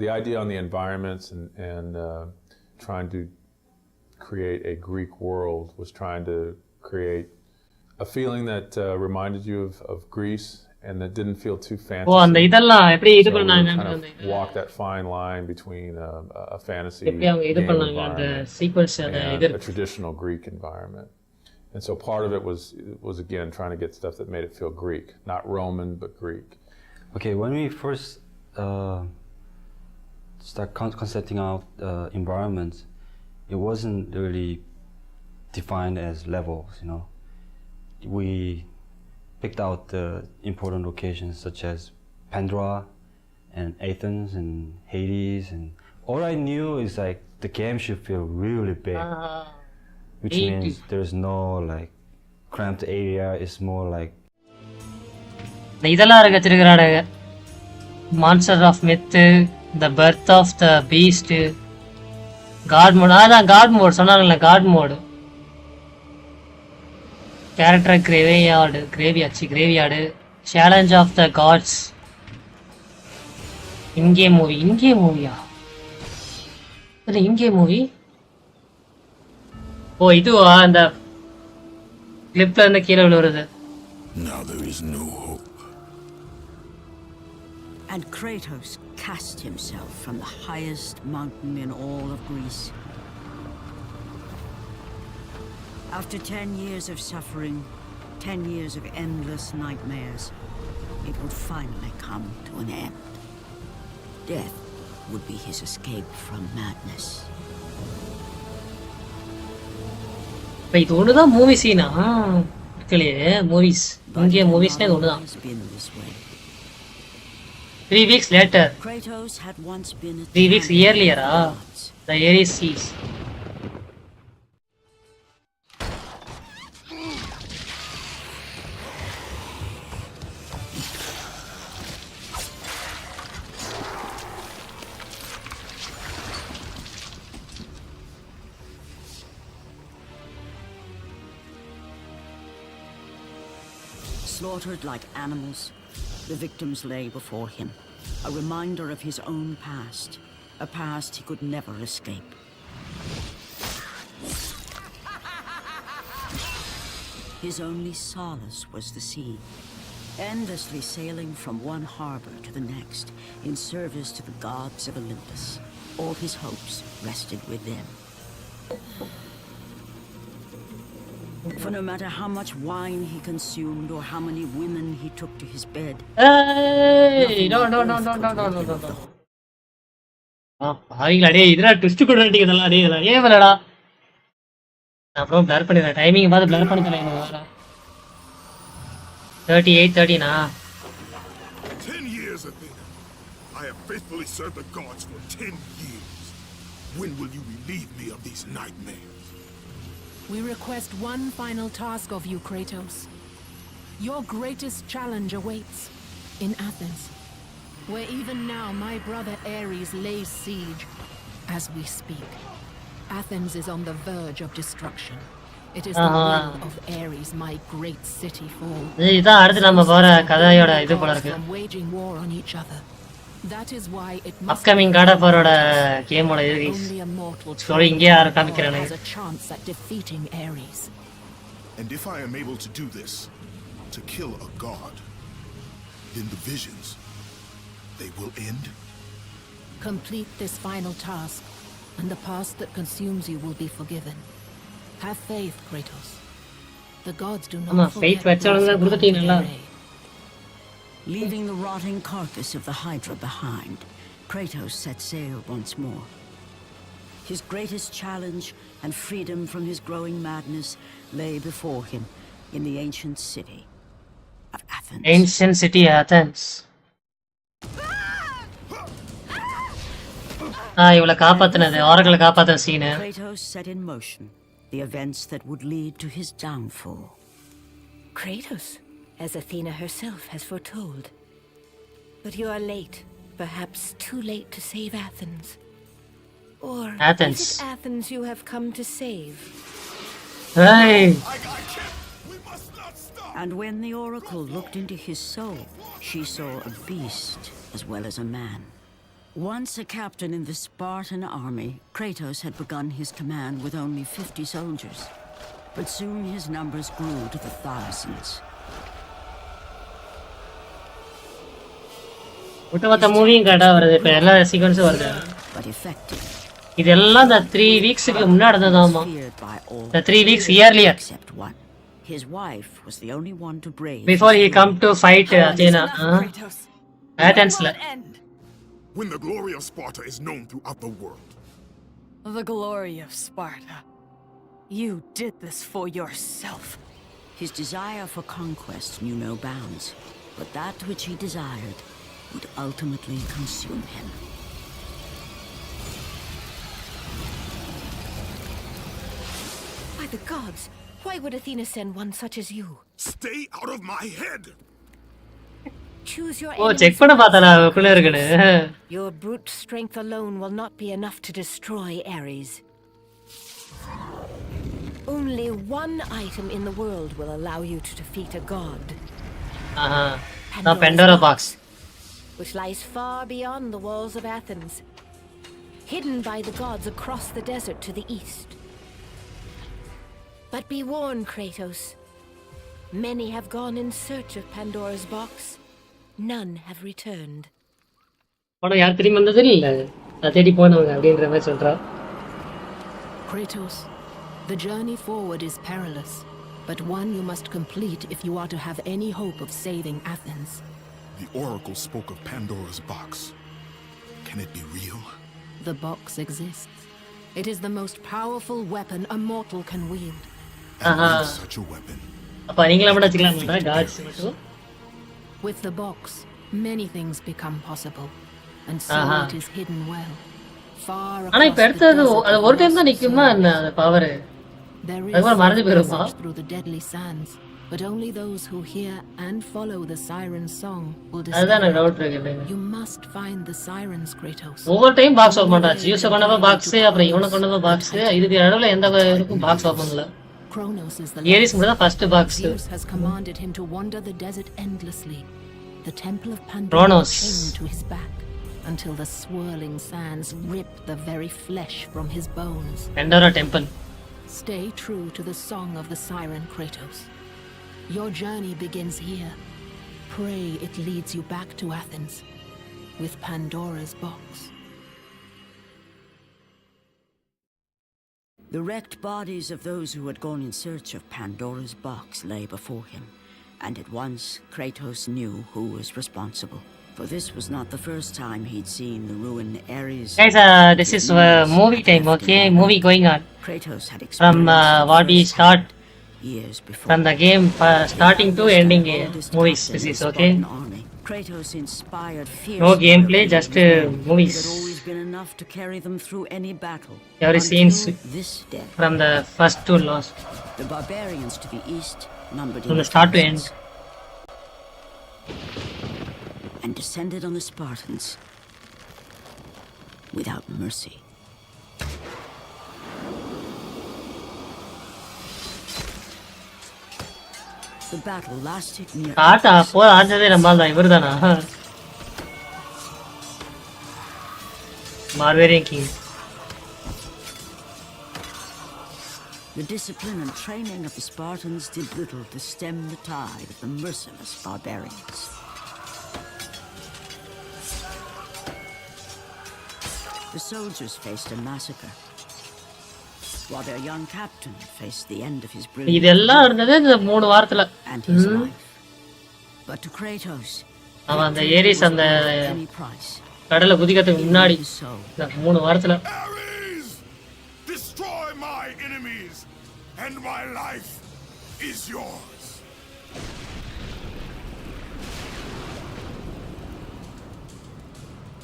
the idea on the environments and trying to create a Greek world was trying to create a feeling that reminded you of Greece and that didn't feel too fantasy. Oh, and இதெல்லாம் எப்படி இது பண்ணாங்க? Kind of walk that fine line between a fantasy எப்படி அவங்க இது பண்ணாங்க அந்த sequence அந்த இது and a traditional Greek environment. And so part of it was again trying to get stuff that made it feel Greek, not Roman but Greek. Okay, when we first start concepting out environments, it wasn't really defined as levels, you know. We picked out the important locations such as Pandora and Athens and Hades, and all I knew is like the game should feel really big, which means there's no like cramped area is more like இதெல்லாம் இருக்கு வச்சிருக்கிறானுங்க. Monster of myth, the birth of the beast, god mode. அதான் god mode சொன்னாங்கல்ல, god mode. Character graveyard, challenge of the gods, in game மூவியா? அது income movie. ஓ இதுவா அந்த கிளிப்ல இருந்து கீழே விழுவுறது. Now there is no hope. And Kratos cast himself from the highest mountain in all of Greece. After 10 years of suffering, 10 years of endless nightmares, it would finally come to an end. Death would be his escape from madness. இது ஒண்ணுதான் movie சீனா இருக்கலையே. Movies இங்கே மூவிஸ்னே இது ஒண்ணுதான். 3 weeks later. Kratos had once been 3 weeks earlier. The Ares sees. Slaughtered like animals, the victims lay before him, a reminder of his own past, a past he could never escape. His only solace was the sea, endlessly sailing from one harbor to the next in service to the gods of Olympus. All his hopes rested with them. For no matter how much wine he consumed or how many women he took to his bed. Hey, no. பாவிங்களா டேய், இதெல்லாம் twist கொடுறீங்க இதெல்லாம் டேய், இதெல்லாம் ஏன் வரடா? நான் அப்புறம் பிளர் பண்ணிடுறேன். டைமிங் பார்த்து பிளர் பண்ணி தரேன். எனக்கு வேற 38:30 னா 10 years, Athena. I have faithfully served the gods for 10 years. When will you relieve me of these nightmares? We request one final task of you, Kratos. Your greatest challenge awaits in Athens, where even now my brother Ares lays siege as we speak. Athens is on the verge of destruction. It is the will of Ares my great city fall. இதான் அடுத்து நம்ம போற கதையோட இது போல இருக்கு. From waging war on each other. That is why it must upcoming god of வாரோட கேமோட இது only a mortal ஸ்டோரி இங்கே யார காமிக்கறானே. has a chance at defeating Ares. And if I am able to do this, to kill a god, then the visions, they will end? Complete this final task, and the past that consumes you will be forgiven. Have faith, Kratos. The gods do not faith forget வச்சவங்க குடுத்துட்டீங்களா? Leaving the rotting carcass of the Hydra behind, Kratos set sail once more. His greatest challenge and freedom from his growing madness lay before him in the ancient city of Athens. Ancient city Athens. இவளை காப்பாத்தினது, ஆரக்களை காப்பாத்த Seenu. Kratos set in motion the events that would lead to his downfall. Kratos, as Athena herself has foretold. But you are late, perhaps too late to save Athens. Or Athens. is it Athens you have come to save? Hey. I can't. We must not stop. And when the oracle looked into his soul, she saw a beast as well as a man. Once a captain in the Spartan army, Kratos had begun his command with only 50 soldiers. But soon his numbers grew to the thousands. ஒட்டுமொத்த மூவியும் கேட்டா வருது, இப்ப எல்லா சீக்வன்ஸும் வருது. But effective. இதெல்லாம் இந்த 3 வீக்ஸ்க்கு முன்னாடி நடந்ததாமா. Feared by all. The 3 weeks earlier. Except one. His wife was the only one to brave. Before he come to fight Athena. Athensல. When the glory of Sparta is known throughout the world. The glory of Sparta. You did this for yourself. His desire for conquest knew no bounds, but that which he desired would ultimately consume him. By the gods, Why would Athena send one such as you? Stay out of my head! Choose your oh enemies check பண்ண பார்த்தாடா wisely, அதுக்குள்ள இருக்குன்னு. Your brute strength alone will not be enough to destroy Ares. Only one item in the world will allow you to defeat a god. ஆஹா நான் Pandora box. Which lies far beyond the walls of Athens, hidden by the gods across the desert to the east. But be warned, Kratos. Many have gone in search of Pandora's box. None have returned. ஆனா யார் திரும்பி வந்தது இல்ல. நான் தேடி போனவங்க அப்படின்ற மாதிரி சொல்றா. Kratos, the journey forward is perilous, but one you must complete if you are to have any hope of saving Athens. The oracle spoke of Pandora's box. Can it be real? The box exists. It is the most powerful weapon a mortal can wield. And with such a weapon. அப்ப நீங்களா மட்டும் வச்சுக்கலாம்டா God's மட்டும். With the box, many things become possible, and so it is hidden well. Far ஆனா across இப்ப the எடுத்தது desert அது of ஒரு time தான் lost நிக்குமா souls. என்ன அந்த பவர்? There is அதுக்கப்புறம் மறந்து போயிருமா? passage through the deadly sands, but only those who hear and follow the siren's song will அதுதான் discover எனக்கு it. டவுட் இருக்கு. You must find the sirens, Kratos. ஒவ்வொரு டைம் பாக்ஸ் ஓபன் பண்றாச்சு. Use பண்ணப்ப box, அப்புறம் இவன கொண்டப்ப பாக்ஸ், இதுக்கு நடுவுல எந்த இருக்கும் பாக்ஸ் ஓபன் இல்ல. Kronos is the Ares மட்டும் தான் first box. Zeus has commanded him to wander the desert endlessly. The temple of Pandora Kronos. chained to his back until the swirling sands rip the very flesh from his bones. Pandora temple. Stay true to the song of the siren, Kratos. Your journey begins here. Pray it leads you back to Athens with Pandora's box. The wrecked bodies of those who had gone in search of Pandora's box lay before him, and at once Kratos knew who was responsible. For this was not the first time he'd seen the ruined Ares. Guys, this is movie time, okay? Movie going on. Kratos had From what we start years before. from the game starting to ending movies. This is okay. Kratos inspired fierce. No gameplay, just movies. It had always been enough to carry them through any battle. Every until scenes this day. from the first to last, The barbarians to the east numbered from in the start to end. thousands, and descended on the Spartans without mercy. The battle lasted near. Atta அப்போ ஆடுனதே நம்ம தான் இவர்தானா? Barbarian King. The discipline and training of the Spartans did little to stem the tide of the merciless barbarians. The soldiers faced a massacre, while their young captain faced the end of his brilliant இதெல்லாம் இருந்தது இந்த 3 வாரத்துல. and his life. But to Kratos, அவன் அந்த Aries அந்த any price, கடல்ல குதிக்கிறதுக்கு முன்னாடி his soul. இந்த 3 வாரத்துல Ares! Destroy my enemies, and my life is yours.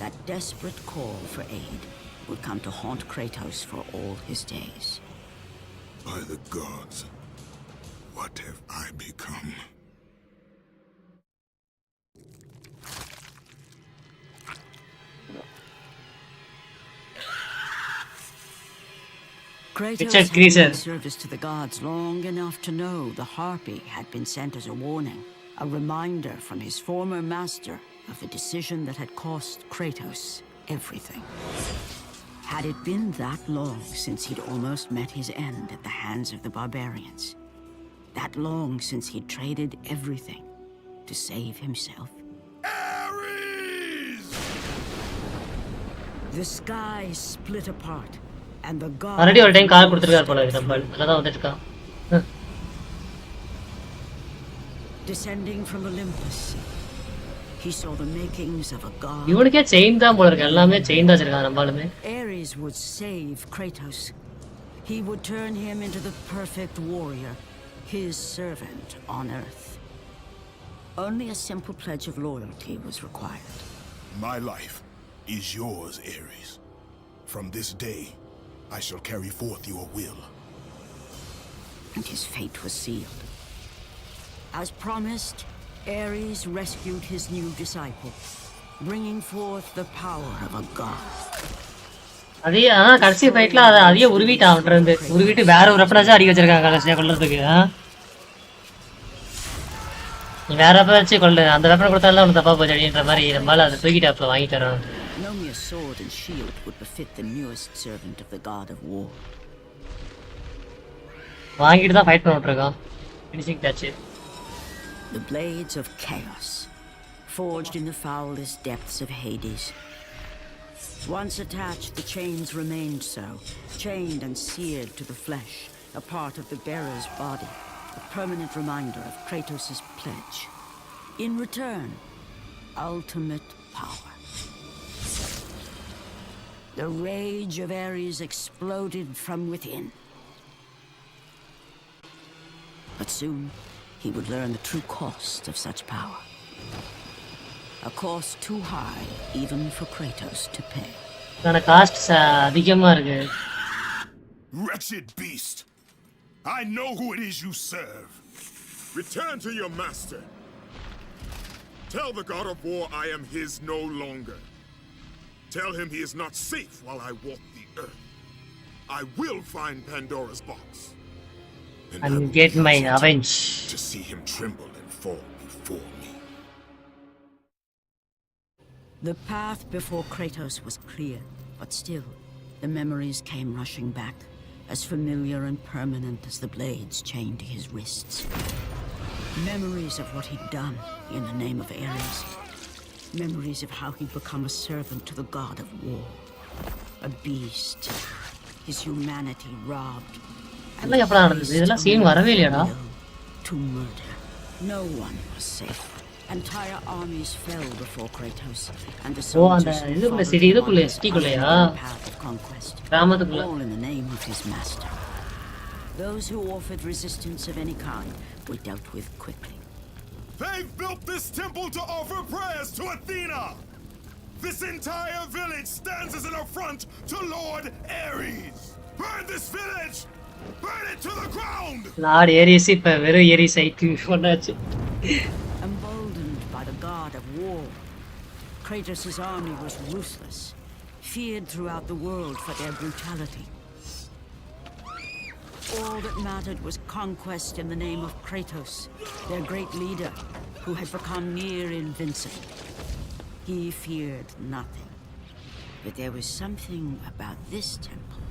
That desperate call for aid would come to haunt Kratos for all his days. By the gods, what have I become? Kratos Richard had been Greaser. in service to the gods long enough to know the Harpy had been sent as a warning, a reminder from his former master of a decision that had cost Kratos everything. Had it been that long since he'd almost met his end at the hands of the barbarians? That long since he'd traded everything to save himself? Ares! The sky split apart, and the gods... already ஒரு time car கொடுத்துருக்காரு போல இருக்கு நம்ம. அதான் வந்துட்டான். Descending from Olympus, he saw the makings of a god. இவனுக்கே chain தான் போல இருக்கு. எல்லாமே செயின் தான் வச்சிருக்காங்க நம்மளுமே. Ares would save Kratos. He would turn him into the perfect warrior, his servant on earth. Only a simple pledge of loyalty was required. My life is yours, Ares. From this day, I shall carry forth your will. and his fate was sealed. As promised, Ares rescued his new disciple, bringing forth the power of a god. அதே கடைசி ஃபைட்ல அதையே உருவிட்டான் அவன் இருந்து உருவிட்டு வேற ஒரு வெப்பனாச்சும் அடிக்க வச்சிருக்காங்க கடைசியா கொல்றதுக்கு. நீ வேற வெப்பன் வச்சு கொள்ளு, அந்த வெப்பனை கொடுத்தாலும் அவனுக்கு தப்பா போச்சு அப்படின்ற மாதிரி நம்மளால அதை தூக்கிட்டு அப்பல வாங்கி தரோம். No mere sword and shield would befit the newest servant of the god of war. வாங்கிட்டு தான் ஃபைட் பண்ணிட்டு இருக்கோம். Finishing touch. The blades of chaos, forged in the foulest depths of Hades. Once attached, the chains remained so, chained and seared to the flesh, a part of the bearer's body, a permanent reminder of Kratos' pledge. In return, ultimate power. The rage of Ares exploded from within. But soon, he would learn the true cost of such power. A cost too high even for Kratos to pay. அந்த cost அதிகமா இருக்கு. Wretched beast! I know who it is you serve. Return to your master. Tell the god of war I am his no longer. Tell him he is not safe while I walk the earth. I will find Pandora's box. And get my revenge. To see him tremble and fall before me. The path before Kratos was clear, but still, the memories came rushing back, as familiar and permanent as the blades chained to his wrists. Memories of what he'd done in the name of Ares. Memories of how he'd become a servant to the god of war. A beast. His humanity robbed. இதெல்லாம் scene வரவே இல்லையாடா? To murder. No one was safe. Entire armies fell before Kratos, and the soldiers path of conquest, all in the name of his master. Those who offered resistance of any kind were dealt with quickly. They've built this temple to offer prayers to Athena! This entire village stands as an affront to Lord Ares! Burn this village! Burn it to the ground! Lord Ares இப்ப வெறும் Ares ஐக்கு கொண்டாச்சு. Emboldened by the god of war, Kratos' army was ruthless, feared throughout the world for their brutality. All that mattered was conquest in the name of Kratos, their great leader, who had become near invincible. He feared nothing. But there was something about this temple,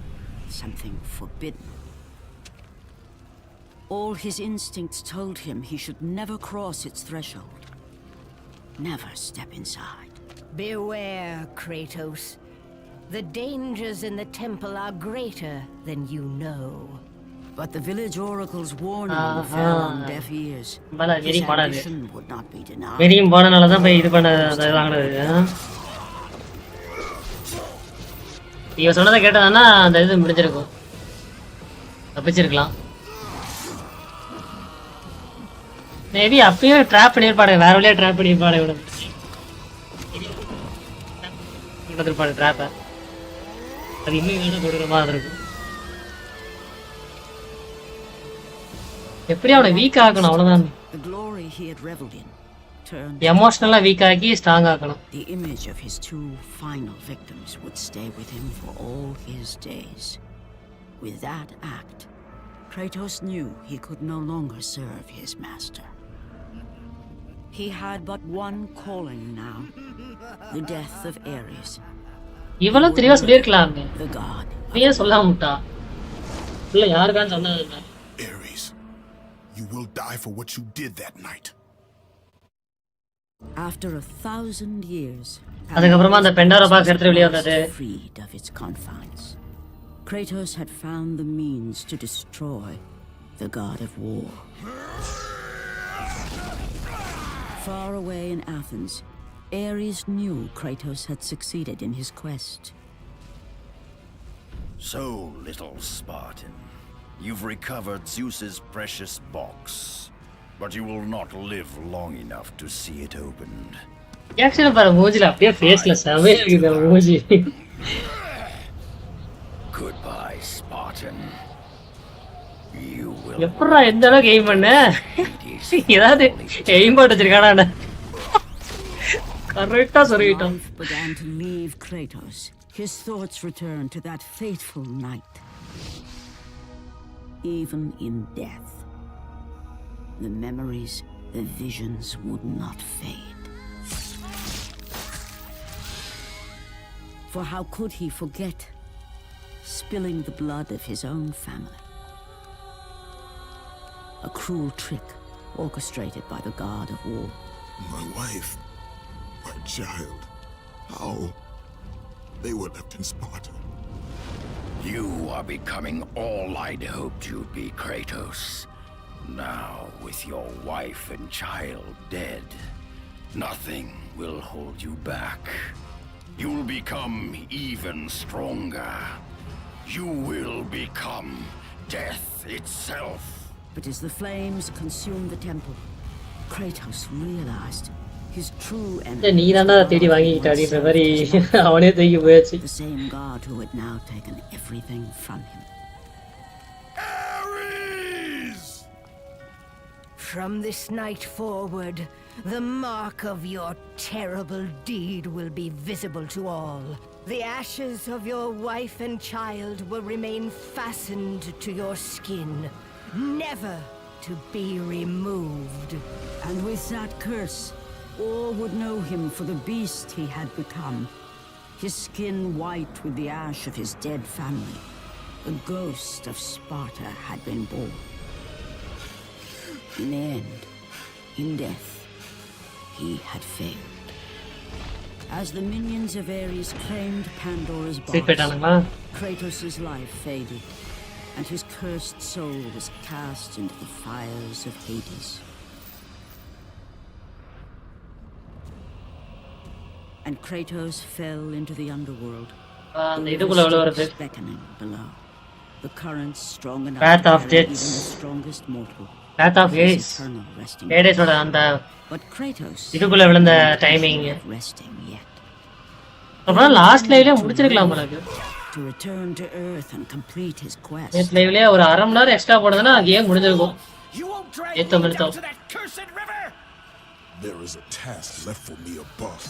something forbidden. All his instincts told him he should never cross its threshold. Never step inside. Beware, Kratos. The dangers in the temple are greater than you know. But the village oracle's warning fell on deaf ears. His ambition would not be denied. வெறியும் போனனால தான் போய் இது பண்ண வாங்குறது. இவன் சொன்னதை கேட்டதானா அந்த இது முடிஞ்சிருக்கும். தப்பிச்சிருக்கலாம். மேபி அப்பயே ட்ராப் பண்ணிருப்பாடு, வேற வழியா ட்ராப் பண்ணிருப்பாடு இவனை. இருப்பாடு ட்ராப்ப. அது இன்னும் வேணும் கொடூரமா இருக்கும். எப்படி அவனை வீக் ஆக்கணும் அவ்வளவுதான். எமோஷனலா வீக் ஆக்கி ஸ்ட்ராங் ஆக்கணும். The image of his two final victims would stay with him for all his days. With that act, Kratos knew he could no longer serve his master. He had but one calling now, the death of Ares. இவளும் தெளிவா சொல்லியிருக்கலாமே. The god. நீயே சொல்லாம விட்டா. இல்ல யாருக்கான்னு சொன்னது. Ares, you will die for what you did that night. After 1,000 years, அதுக்கப்புறமா அந்த பெண்டாரா box எடுத்து வெளிய வந்தது. Freed of its confines, Kratos had found the means to destroy the god of war. Far away in Athens, Ares knew Kratos had succeeded in his quest. So, little Spartan, you've recovered Zeus's precious box, but you will not live long enough to see it opened. Actually, para மூஞ்சில அப்படியே ஃபேஸ்ல சவே இருக்குது மூஞ்சி. Goodbye, Spartan. You will எப்படா எந்த அளவுக்கு aim பண்ண ஏதாவது எய்ம் போட்டு வச்சிருக்கானா கரெக்டா சொல்லிட்டோம். Life began to leave Kratos. His thoughts returned to that fateful night. Even in death, the memories, the visions would not fade. For how could he forget spilling the blood of his own family? A cruel trick orchestrated by the god of war. My wife, my child, how? They were left in Sparta. You are becoming all I'd hoped you'd be, Kratos. Now, with your wife and child dead, nothing will hold you back. You'll become even stronger. You will become death itself. But as the flames consumed the temple, Kratos realized his true enemy. நீ தான்டா தேடி வாங்கிட்ட அப்படின்ற மாதிரி அவனே தூக்கி போயாச்சு. The same god who had now taken everything from him. Ares! From this night forward, the mark of your terrible deed will be visible to all. The ashes of your wife and child will remain fastened to your skin, never to be removed. And with that curse, all would know him for the beast he had become. His skin white with the ash of his dead family. The ghost of Sparta had been born. In the end, in death, he had failed. As the minions of Ares claimed Pandora's box, Kratos' life faded, and his cursed soul was cast into the fires of Hades. And Kratos fell into the underworld. Beckoning below. The currents strong enough Path to of carry Death. even the strongest mortal. Path of Hades. Hades-ஓட அந்த இதுக்குள்ள விழுந்த timing அப்புறம் last லைவ்லயே முடிச்சிருக்கலாம் போல இருக்கு. To return to earth and complete his quest. Next லைவ்லயே ஒரு அரை மணி நேரம் எக்ஸ்ட்ரா போடுறதுனா கேம் முடிஞ்சிருக்கும். ஏத்தம் எடுத்தோம். There is a task left for me above.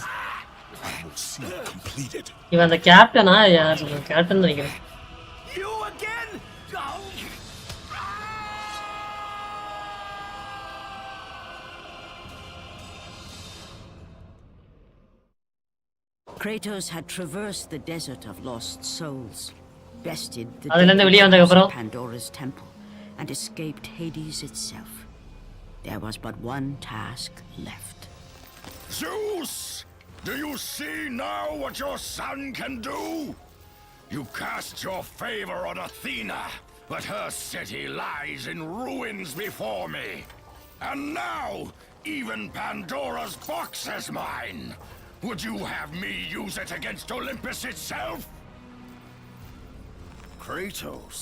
I will see it completed. இவன் அந்த கேப்டனா யார் சொல்ற கேப்டன் நினைக்கிறேன். You again? Kratos had traversed the desert of lost souls, bested the Pandora's temple, and escaped Hades itself. There was but one task left. Zeus! Do you see now what your son can do? You cast your favor on Athena, but her city lies in ruins before me. And now, even Pandora's box is mine. Would you have me use it against Olympus itself? Kratos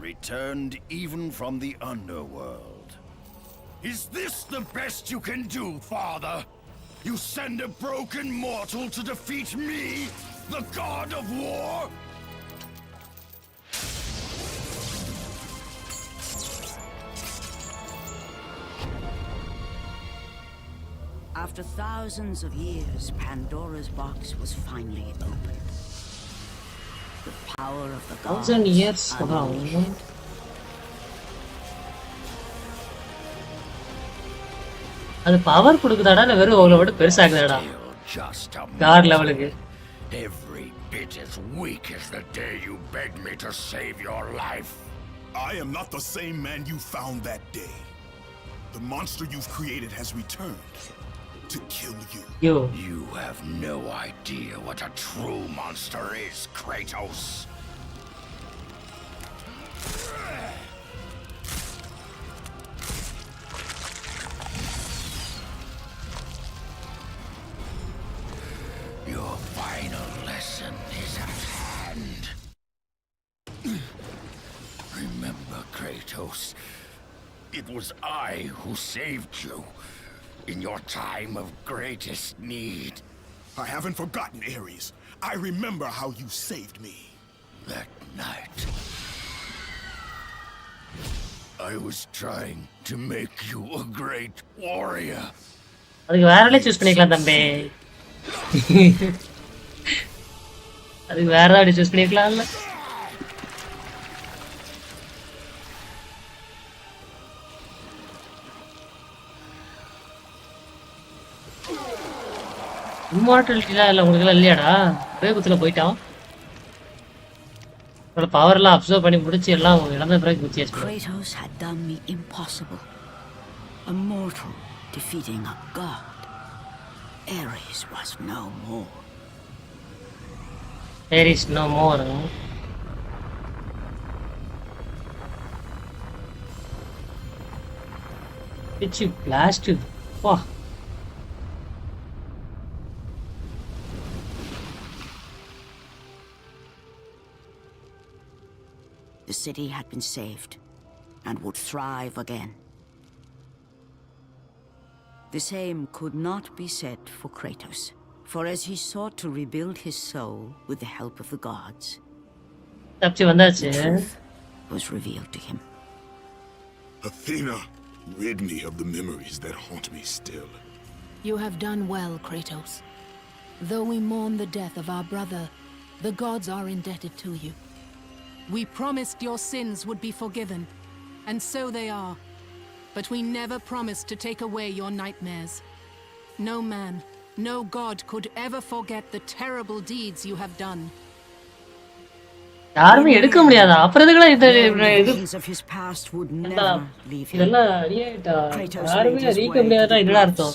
returned even from the underworld. Is this the best you can do, Father? You send a broken mortal to defeat me, the god of war? After thousands of years, Pandora's box was finally opened. The power of the gods 1000 years unleashed. அது power கொடுக்குதாடா இல்ல வெறும் அவ்வளவு மட்டும் பெருசாக்குதாடா car லெவலுக்கு Every bit as weak as the day you begged me to save your life. I am not the same man you found that day. The monster you've created has returned to kill you. You have no idea what a true monster is, Kratos. Your final lesson is at hand. Remember, Kratos, it was I who saved you in your time of greatest need. I haven't forgotten, Ares. I remember how you saved me. That night, I was trying to make you a great warrior. அதுக்கு வேற ஆளே choose பண்ணிக்கலாம் தம்பி. அதுக்கு வேற ஆளே choose பண்ணிக்கலாம்ல. இம்மார்டாலிட்டிலாம் இல்லை உங்களுக்குலாம் இல்லையாடா? ஒரே குத்துல போயிட்டான். அவரோட பவர்லாம் அப்சர்வ் பண்ணி முடிச்சு எல்லாம் இழந்த பிறகு குத்தியாச்சு. Kratos had done the impossible. A mortal defeating a god. Ares was no more. There is no more. Did you blast it? Wow. The city had been saved and would thrive again. The same could not be said for Kratos, for as he sought to rebuild his soul with the help of the gods, the truth was revealed to him. Athena, rid me of the memories that haunt me still. You have done well, Kratos. Though we mourn the death of our brother, the gods are indebted to you. We promised your sins would be forgiven, and so they are. But we never promised to take away your nightmares. No man, no god could ever forget the terrible deeds you have done. யாருமே எடுக்க முடியாதா? அப்புறம் எதுக்குடா இது இதெல்லாம் அடியாயிட்டா? யாருமே ரீக்க முடியாதா? இதுதான் அர்த்தம்.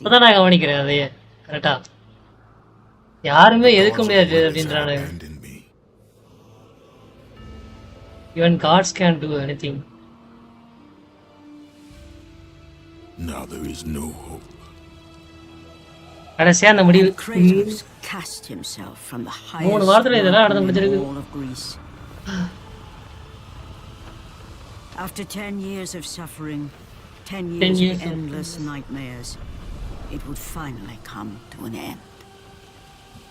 அதான் நான் கவனிக்கிறேன் அதையே. கரெக்டா? யாருமே எதுக்க முடியாது அப்படின்றானு. Even gods can't do anything. Now there is no hope. கடைசியா அந்த முடிவு Kratos cast himself from the highest wall of Greece. After 10 years of suffering, 10 years of endless nightmares, it would finally come to an end.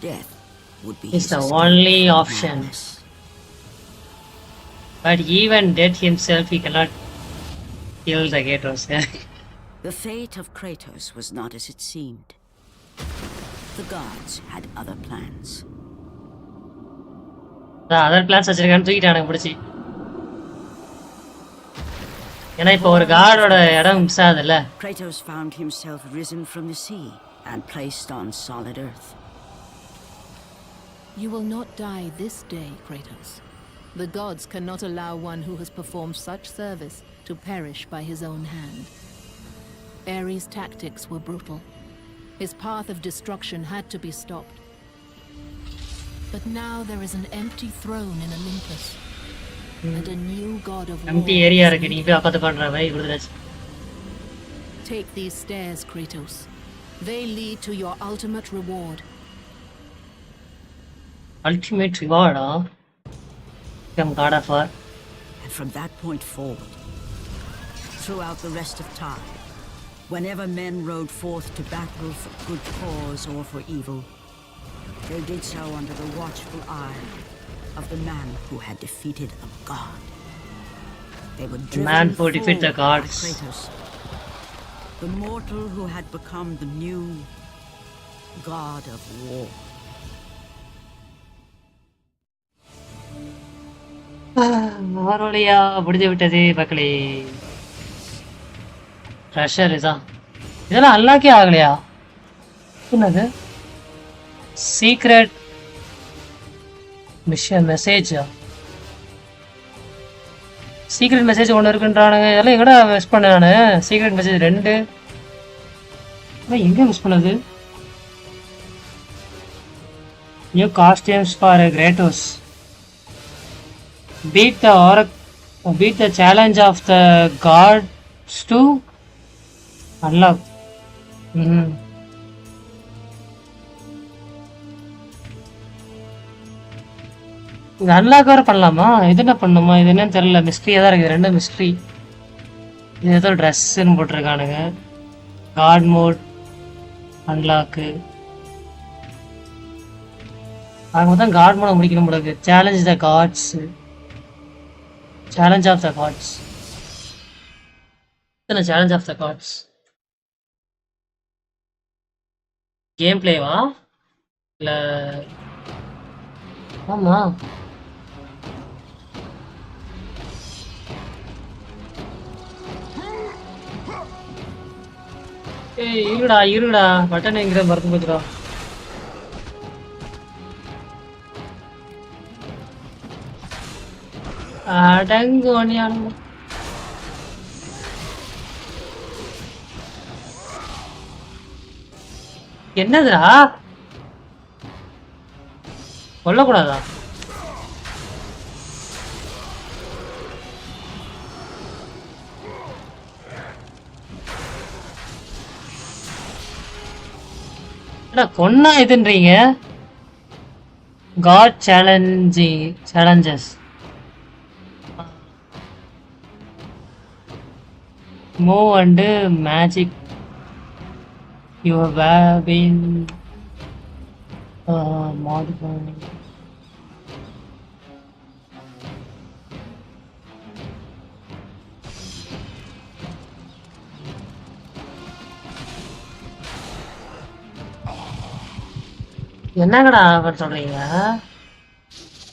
Death would be it's the only option. But even dead himself, he cannot kill the Kratos. The fate of Kratos was not as it seemed. The gods had other plans. The other plans வச்சிருக்கான்னு தூக்கிட்டானுங்க பிடிச்சி. ஏன்னா இப்போ ஒரு காடோட இடம் miss ஆகுதுல்ல. Kratos found himself risen from the sea and placed on solid earth. You will not die this day, Kratos. The gods cannot allow one who has performed such service to perish by his own hand. Ares' tactics were brutal. His path of destruction had to be stopped. But now there is an empty throne in Olympus, and a new god of war. Empty area இருக்கு, நீ போய் அக்கத்து பண்ற மாதிரி குடுதுச்சு. Take these stairs, Kratos. They lead to your ultimate reward. Ultimate reward, huh? Become god of war. And from that point forward, throughout the rest of time, whenever men rode forth to battle for good cause or for evil, they did so under the watchful eye of the man who had defeated a god. They were driven man who defeated the gods. by Kratos, the mortal who had become the new god of war. அவருடைய முடிஞ்சு விட்டது மக்களே. Treasure இதான். இதெல்லாம் அன்லாக்கே ஆகலையா? என்னது secret mission மெசேஜா? Secret message ஒன்று இருக்குன்றானுங்க. இதெல்லாம் எங்கடா மிஸ் பண்ண நானு? சீக்ரெட் மெசேஜ் 2 எங்க மிஸ் பண்ணது? New costumes for Kratos. Beat the challenge of the gods to unlock. இது அன்லாக் வேற பண்ணலாமா? இது என்ன பண்ணுமா? இது என்னன்னு தெரியல. மிஸ்ட்ரியா தான் இருக்குது. 2 மிஸ்ட்ரி. இது ஏதோ ட்ரெஸ்ன்னு போட்டிருக்கானுங்க. God mode unlock. அவங்க தான் காட் மோட முடிக்கணும் போல இருக்கு. Challenge the gods. Challenge of the gods. The challenge of the gods. Gameplay வா இல்ல ஆமா ஏய் இருடா பட்டன் எங்கட மறந்து போச்சுடா அடங்கு ஒண்ணியானு என்னதுடா கொல்லக்கூடாதா கொன்னா இதுன்றீங்க god challenges move and magic you have been modified. என்னங்கடா அவர் சொல்றீங்க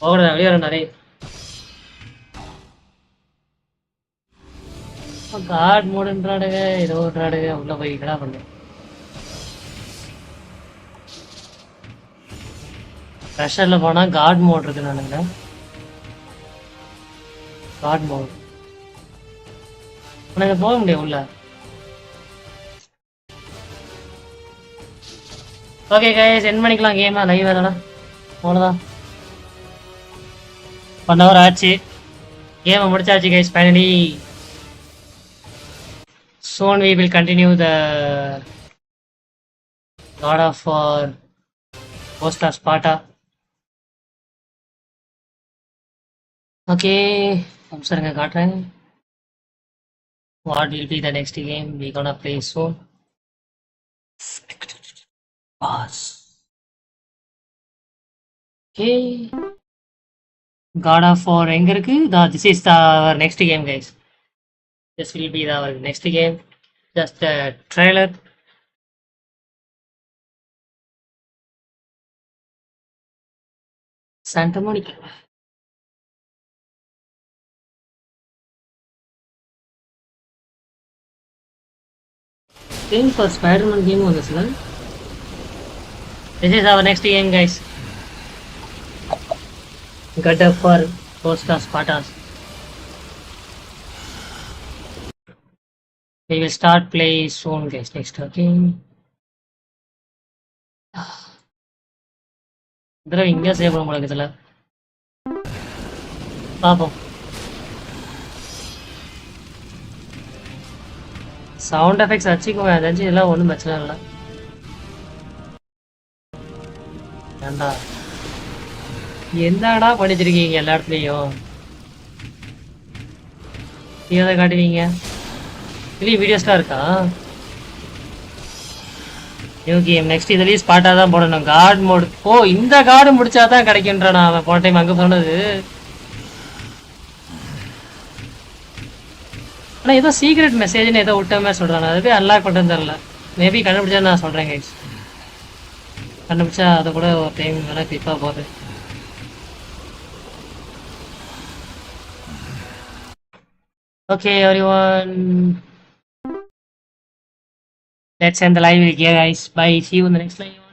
போகடா வெளியே வர நிறைய காட் மோடுன்றாடுங்க ஏதோ ஒன்றாடுங்க உள்ள போய் கடா பண்ணு ப்ரெஷரில் போனால் காட் மோட் இருக்கு நானுங்க காட் மோட் உனக்கு போக முடியும் உள்ள ஓகே கைஸ் என் பண்ணிக்கலாம் கேமா லைவ் வேறடா அவ்வளோதான் 1 hour ஆச்சு கேமை முடிச்சாச்சு guys finally soon we will continue the God of War Ghost of Sparta. Okay, I'm sorry, I got right. What will be the next game we're gonna play soon? Boss. Okay. God of War எங்க இருக்கு? This is our next game, guys. This will be our next game. Just a trailer. Santa Monica. Same for Spider-Man game on this one. This is our next game, guys. God of War Ghost of Sparta. We will start play soon, guys. Next, okay. இதெல்லாம் இங்கே save பண்ண முடியாது இதில் பார்ப்போம் sound effects வச்சுக்கோங்க ஏதாச்சும் இதெல்லாம் ஒன்றும் பிரச்சனை இல்லை ஏண்டா என்னடா படிச்சிருக்கீங்க எல்லா இடத்துலையும் இதை காட்டுவீங்க இதுலேயும் வீடியோஸ்லாம் இருக்கா நியூ கேம் நெக்ஸ்ட் இதுலேயும் ஸ்பாட்டாக தான் போடணும் கார்டு மோடு ஓ இந்த கார்டு முடிச்சா தான் கிடைக்குன்றான் அவன் போன டைம் அங்கே சொன்னது ஆனால் ஏதோ சீக்ரெட் மெசேஜ்னு ஏதோ விட்ட மாதிரி சொல்கிறான் அது போய் அன்லாக் பண்ணுறது தெரில மேபி கண்டுபிடிச்சா நான் சொல்கிறேன் கைஸ் கண்டுபிடிச்சா அதை கூட ஒரு டைம் வேணால் கிளிப்பாக போகுது okay everyone let's end the live here guys bye see you in the next live